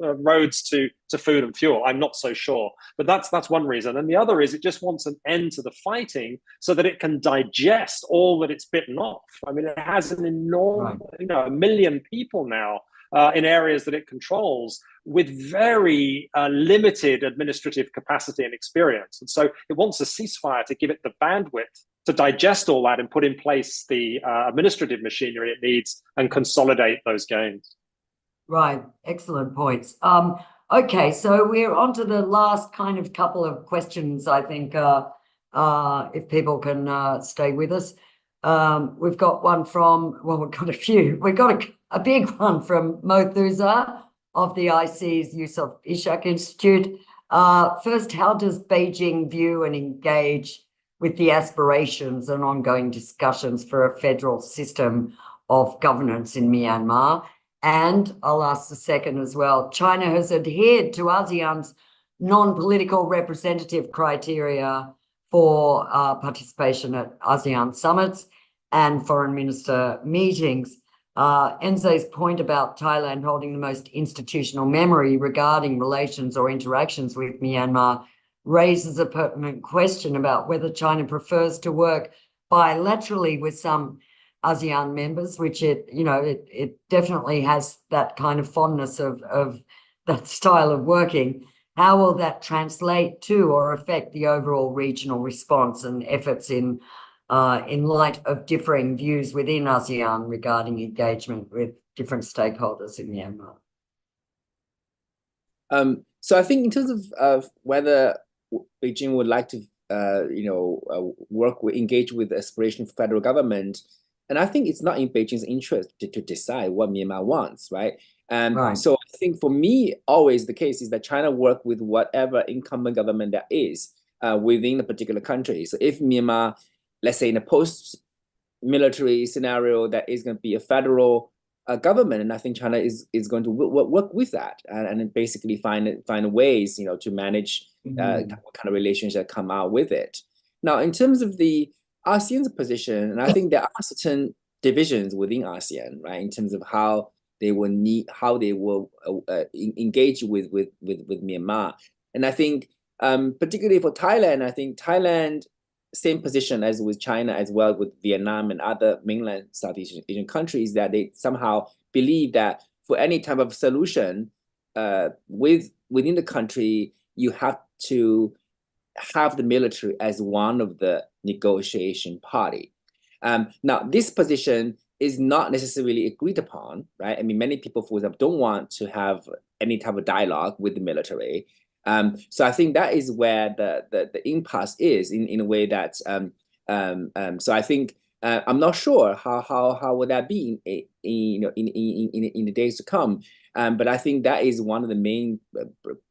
roads to food and fuel? I'm not so sure, but that's one reason. And the other is it just wants an end to the fighting so that it can digest all that it's bitten off. I mean, it has an enormous, 1 million people now in areas that it controls, with very limited administrative capacity and experience. And so it wants a ceasefire to give it the bandwidth to digest all that and put in place the administrative machinery it needs and consolidate those gains. Right. Excellent points. Okay, so we're on to the last kind of couple of questions, I think, if people can stay with us. We've got one from, well, we've got a few. We've got a big one from Mo Thuza of the IC's Yusof Ishak Institute. First, how does Beijing view and engage with the aspirations and ongoing discussions for a federal system of governance in Myanmar? And I'll ask the second as well. China has adhered to ASEAN's non-political representative criteria for participation at ASEAN summits and foreign minister meetings. Enze's point about Thailand holding the most institutional memory regarding relations or interactions with Myanmar raises a pertinent question about whether China prefers to work bilaterally with some ASEAN members, which it definitely has that kind of fondness of that style of working. How will that translate to or affect the overall regional response and efforts in light of differing views within ASEAN regarding engagement with different stakeholders in Myanmar? So I think in terms of whether Beijing would like to, engage with the aspiration for federal government, and I think it's not in Beijing's interest to decide what Myanmar wants, right? Right. So I think for me, always the case is that China work with whatever incumbent government there is within a particular country. So if Myanmar, let's say in a post-military scenario, that is going to be a federal government, and I think China is going to work with that and basically find ways, to manage what kind of relations that come out with it. Now, in terms of the ASEAN's position, and I think there are certain divisions within ASEAN, right, in terms of how they will engage with Myanmar. And I think particularly for Thailand, I think Thailand, same position as with China as well with Vietnam and other mainland Southeast Asian countries, that they somehow believe that for any type of solution within the country, you have to have the military as one of the negotiation party. Now, this position is not necessarily agreed upon, right? I mean, many people, for example, don't want to have any type of dialogue with the military. So I think that is where the impasse is in a way that, so I think I'm not sure how would that be in the days to come. But I think that is one of the main,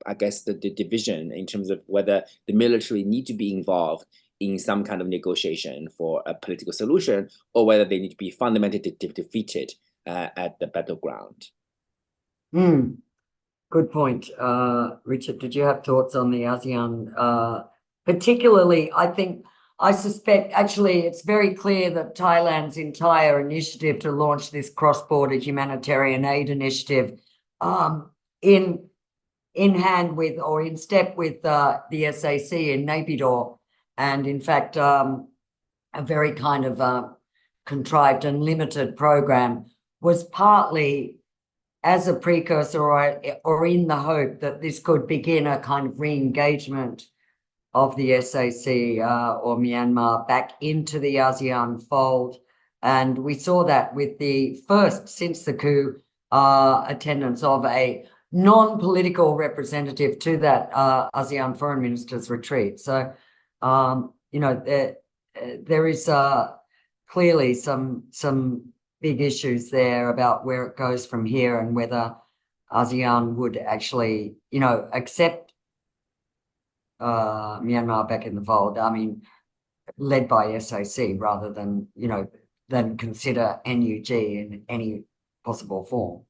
I guess, the division in terms of whether the military need to be involved in some kind of negotiation for a political solution, or whether they need to be fundamentally defeated at the battleground. Good point. Richard, did you have thoughts on the ASEAN particularly, I suspect, actually, it's very clear that Thailand's entire initiative to launch this cross-border humanitarian aid initiative in hand with, or in step with the SAC in Naypyidaw, and in fact, a very kind of contrived and limited program, was partly as a precursor or in the hope that this could begin a kind of re-engagement of the SAC or Myanmar back into the ASEAN fold. And we saw that with the first, since the coup, attendance of a non-political representative to that ASEAN Foreign Ministers retreat. So, you know, there is clearly some big issues there about where it goes from here and whether ASEAN would actually, you know, accept Myanmar back in the fold. I mean, led by SAC rather than, you know, than consider NUG in any possible form.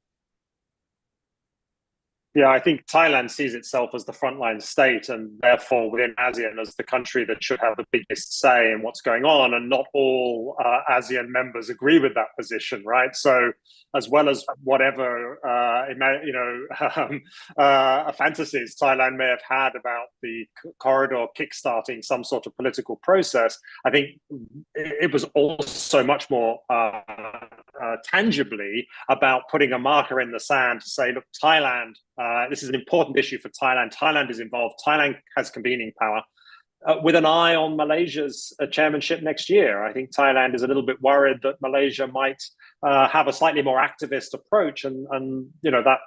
Yeah, I think Thailand sees itself as the frontline state and therefore within ASEAN as the country that should have the biggest say in what's going on. And not all ASEAN members agree with that position, right? So as well as whatever, fantasies Thailand may have had about the corridor kickstarting some sort of political process, I think it was also much more tangibly about putting a marker in the sand to say, look, Thailand, this is an important issue for Thailand. Thailand is involved. Thailand has convening power. With an eye on Malaysia's chairmanship next year. I think Thailand is a little bit worried that Malaysia might have a slightly more activist approach, and you know that,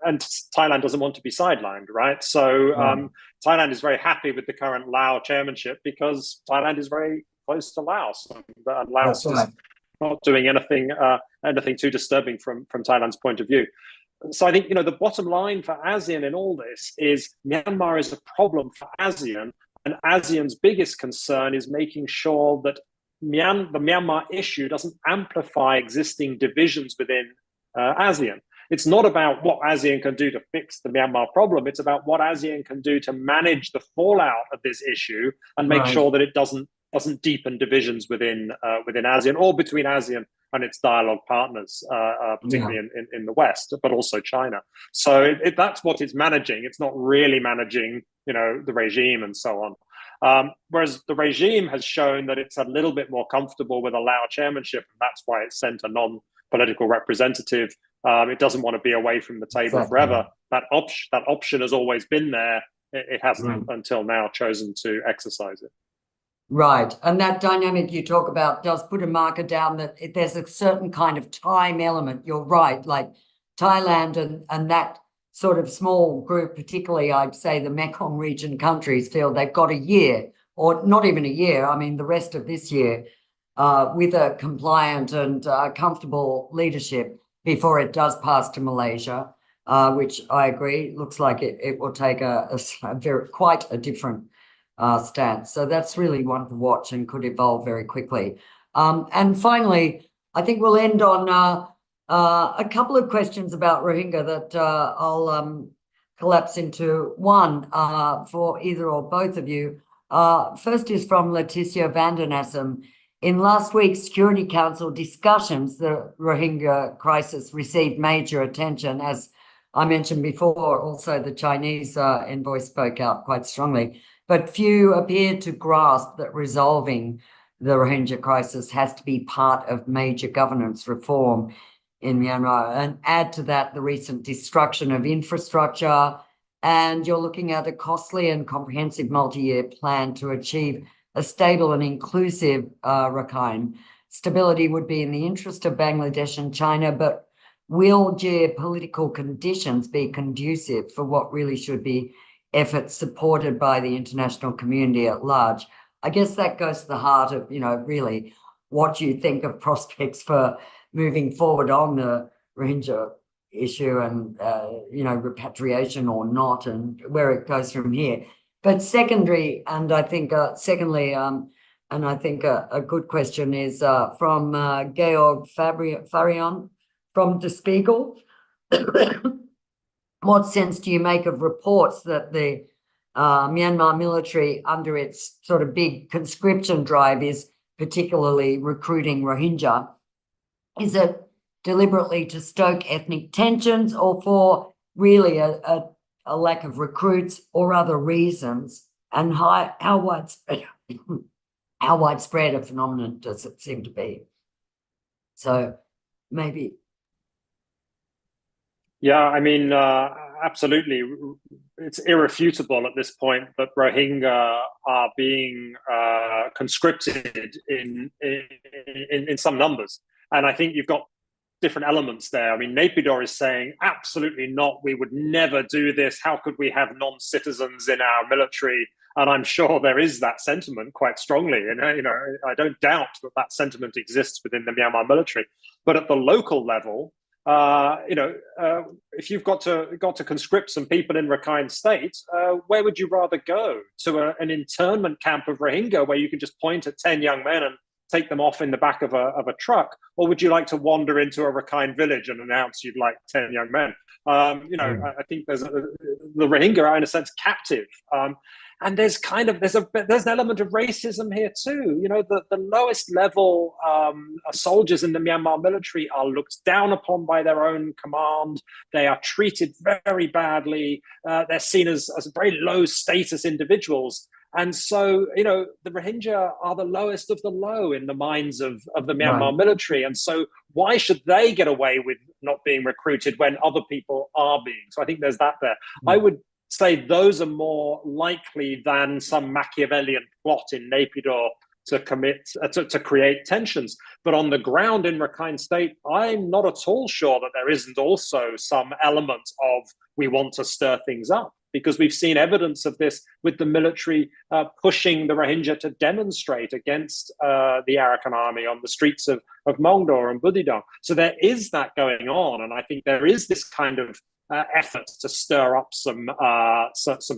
and Thailand doesn't want to be sidelined, right? So Thailand is very happy with the current Laos chairmanship because Thailand is very close to Laos, and Laos is not doing anything too disturbing from Thailand's point of view. So I think, you know, the bottom line for ASEAN in all this is Myanmar is a problem for ASEAN, and ASEAN's biggest concern is making sure that the Myanmar issue doesn't amplify existing divisions within ASEAN. It's not about what ASEAN can do to fix the Myanmar problem. It's about what ASEAN can do to manage the fallout of this issue and make sure that it doesn't deepen divisions within ASEAN or between ASEAN and its dialogue partners, particularly in the West, but also China. So that's what it's managing. It's not really managing, you know, the regime and so on. Whereas the regime has shown that it's a little bit more comfortable with a Lao chairmanship, and that's why it sent a non-political representative. It doesn't want to be away from the table forever. That option has always been there. It hasn't until now chosen to exercise it. Right. And that dynamic you talk about does put a marker down that there's a certain kind of time element. You're right. Like Thailand and that sort of small group, particularly I'd say the Mekong region countries, feel they've got a year, or not even a year, I mean the rest of this year, with a compliant and comfortable leadership before it does pass to Malaysia, which I agree, looks like it will take quite a different stance. So that's really one to watch and could evolve very quickly. And finally, I think we'll end on a couple of questions about Rohingya that I'll collapse into one for either or both of you. First is from Leticia Vandenassem. In last week's Security Council discussions, the Rohingya crisis received major attention. As I mentioned before, also the Chinese envoy spoke out quite strongly. But few appear to grasp that resolving the Rohingya crisis has to be part of major governance reform in Myanmar. And add to that the recent destruction of infrastructure, and you're looking at a costly and comprehensive multi-year plan to achieve a stable and inclusive Rakhine. Stability would be in the interest of Bangladesh and China, but will geopolitical conditions be conducive for what really should be efforts supported by the international community at large? I guess that goes to the heart of, you know, really what you think of prospects for moving forward on the Rohingya issue and, you know, repatriation or not, and where it goes from here. But secondly, and I think a good question is from Georg Farion from Der Spiegel. What sense do you make of reports that the Myanmar military, under its sort of big conscription drive, is particularly recruiting Rohingya. Is it deliberately to stoke ethnic tensions, or for really a lack of recruits, or other reasons? And how widespread a phenomenon does it seem to be? So maybe. Yeah, I mean, absolutely. It's irrefutable at this point that Rohingya are being conscripted in some numbers. And I think you've got different elements there. I mean, Naypyidaw is saying, absolutely not. We would never do this. How could we have non-citizens in our military? And I'm sure there is that sentiment quite strongly. And, I don't doubt that that sentiment exists within the Myanmar military. But at the local level, if you've got to conscript some people in Rakhine State, where would you rather go? To an internment camp of Rohingya where you can just point at 10 young men and take them off in the back of a truck? Or would you like to wander into a Rakhine village and announce you'd like 10 young men? I think the Rohingya are in a sense captive. And there's an element of racism here too. The lowest level soldiers in the Myanmar military are looked down upon by their own command. They are treated very badly. They're seen as very low status individuals. And so, the Rohingya are the lowest of the low in the minds of the Myanmar military. And so why should they get away with not being recruited when other people are being? So I think there's that there. I would say those are more likely than some Machiavellian plot in Naypyidaw to create tensions. But on the ground in Rakhine State, I'm not at all sure that there isn't also some element of we want to stir things up, because we've seen evidence of this with the military pushing the Rohingya to demonstrate against the Arakan army on the streets of Mongdor and Budidong. So there is that going on, and I think there is this kind of effort to stir up some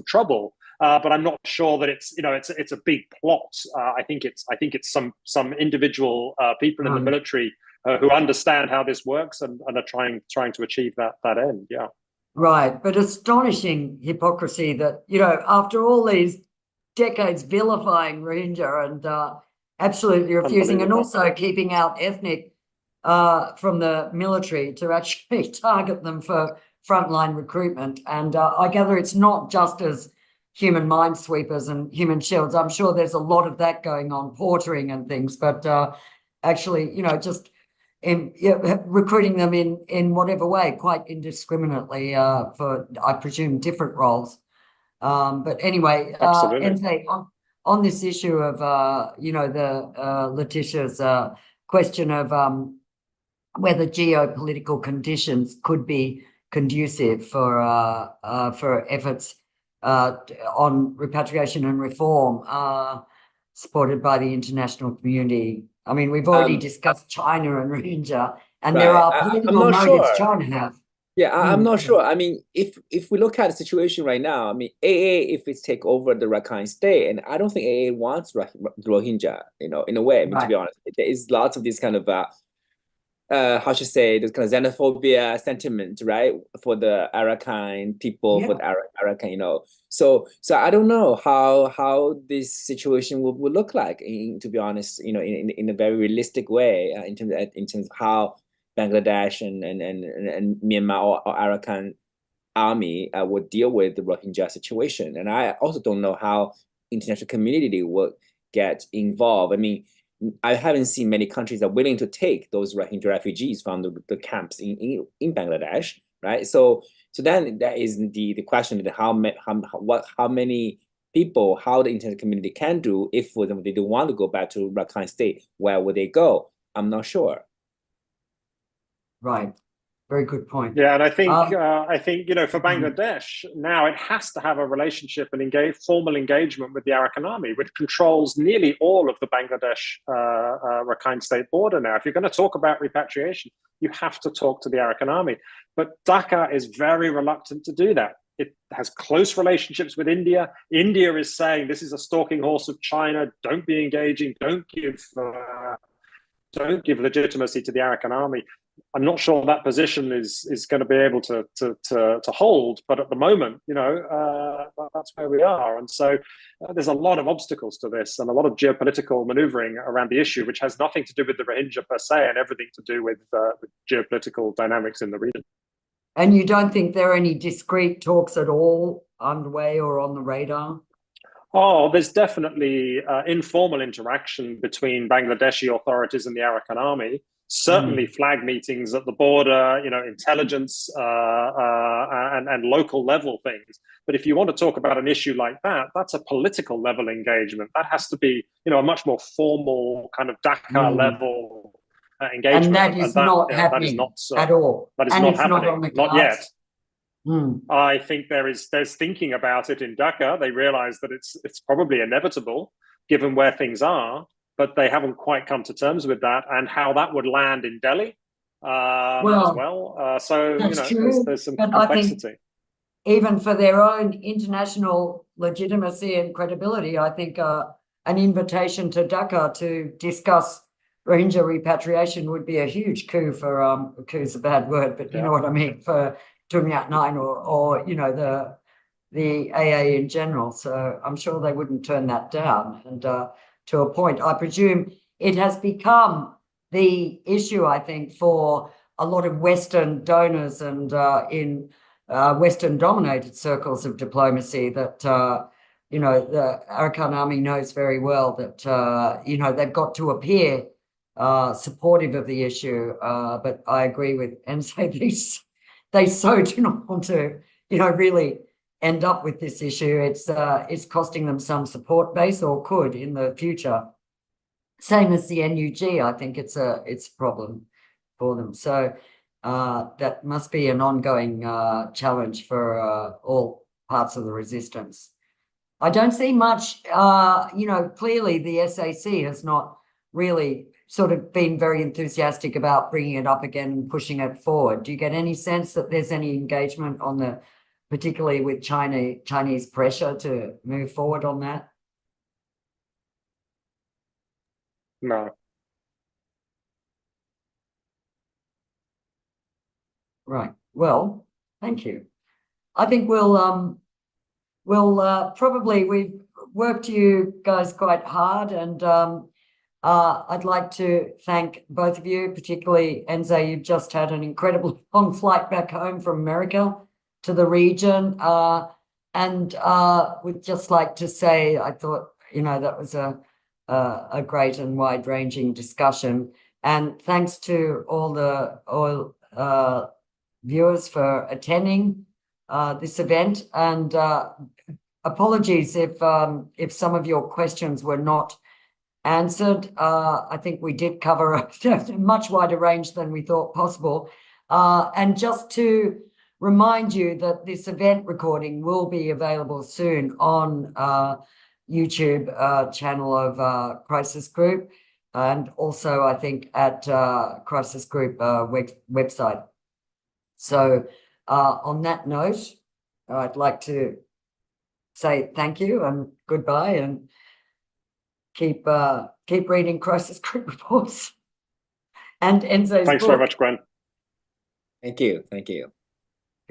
trouble. But I'm not sure that it's a big plot. I think it's some individual people in the military who understand how this works and are trying to achieve that end. Yeah. Right, but astonishing hypocrisy that, after all these decades vilifying Rohingya and absolutely refusing, and also keeping out ethnic from the military, to actually target them for frontline recruitment. And I gather it's not just as human minesweepers and human shields. I'm sure there's a lot of that going on, portering and things, but actually, just recruiting them in whatever way, quite indiscriminately, for, I presume, different roles. But anyway, Enze, on this issue of Letitia's question of whether geopolitical conditions could be conducive for efforts on repatriation and reform supported by the international community. I mean, we've already discussed China and Rohingya, and there are political motives China have. Yeah, I'm not sure. I mean, if we look at the situation right now, I mean, AA, if it's take over the Rakhine State, and I don't think AA wants Rohingya, in a way. I mean, to be honest, there is lots of this kind of how should I say, this kind of xenophobia sentiment, right, for the Arakan people, for the Arakan, So I don't know how this situation would look like, to be honest, in a very realistic way, in terms of how Bangladesh and Myanmar or Arakan army would deal with the Rohingya situation. And I also don't know how international community would get involved. I mean, I haven't seen many countries are willing to take those Rohingya refugees from the camps in Bangladesh, right? So then that is the question that how many people, how the international community can do if, for example, they don't want to go back to Rakhine State, where would they go? I'm not sure. Right. Very good point. Yeah, and I think for Bangladesh now, it has to have a relationship and formal engagement with the Arakan army, which controls nearly all of the Bangladesh Rakhine State border now. If you're going to talk about repatriation, you have to talk to the Arakan army. But Dhaka is very reluctant to do that. It has close relationships with India. India is saying this is a stalking horse of China. Don't be engaging. Don't give don't give legitimacy to the Arakan army, I'm not sure that position is going to be able to hold. But at the moment, that's where we are. And so there's a lot of obstacles to this and a lot of geopolitical maneuvering around the issue, which has nothing to do with the Rohingya per se and everything to do with geopolitical dynamics in the region. And you don't think there are any discrete talks at all underway or on the radar? Oh, there's definitely informal interaction between Bangladeshi authorities and the Arakan army. Certainly flag meetings at the border, intelligence and local level things. But if you want to talk about an issue like that, that's a political level engagement. That has to be, a much more formal kind of Dhaka level engagement. And that is not happening at all. That is and not it's happening, not on the not cards. yet. I think there's thinking about it in Dhaka. They realize that it's probably inevitable given where things are, but they haven't quite come to terms with that and how that would land in Delhi as well. So there's some complexity. I think even for their own international legitimacy and credibility, I think an invitation to Dhaka to discuss Rohingya repatriation would be a huge coup for coup is a bad word, but you know what I mean, for Tumyat 9 or the AA in general. So I'm sure they wouldn't turn that down. And to a point, I presume it has become the issue, I think, for a lot of Western donors and in Western dominated circles of diplomacy that, the Arakan army knows very well that, they've got to appear supportive of the issue. But I agree with Enze, they so do not want to, really end up with this issue. It's costing them some support base, or could in the future. Same as the NUG, I think it's a problem for them. So that must be an ongoing challenge for all parts of the resistance. I don't see much, clearly the SAC has not really sort of been very enthusiastic about bringing it up again and pushing it forward. Do you get any sense that there's any engagement on particularly with Chinese pressure to move forward on that? No. Right. Well, thank you. I think we'll probably, we've worked you guys quite hard, and I'd like to thank both of you, particularly Enze. You've just had an incredibly long flight back home from America to the region, and would just like to say I thought that was a great and wide-ranging discussion, and thanks to all viewers for attending this event, and apologies if some of your questions were not answered. I think we did cover a much wider range than we thought possible, and just to remind you that this event recording will be available soon on YouTube channel of Crisis Group, and also I think at Crisis Group website. So on that note, I'd like to say thank you and goodbye, and keep reading Crisis Group reports and Enze's Thanks book. very much, Gwen. Thank you.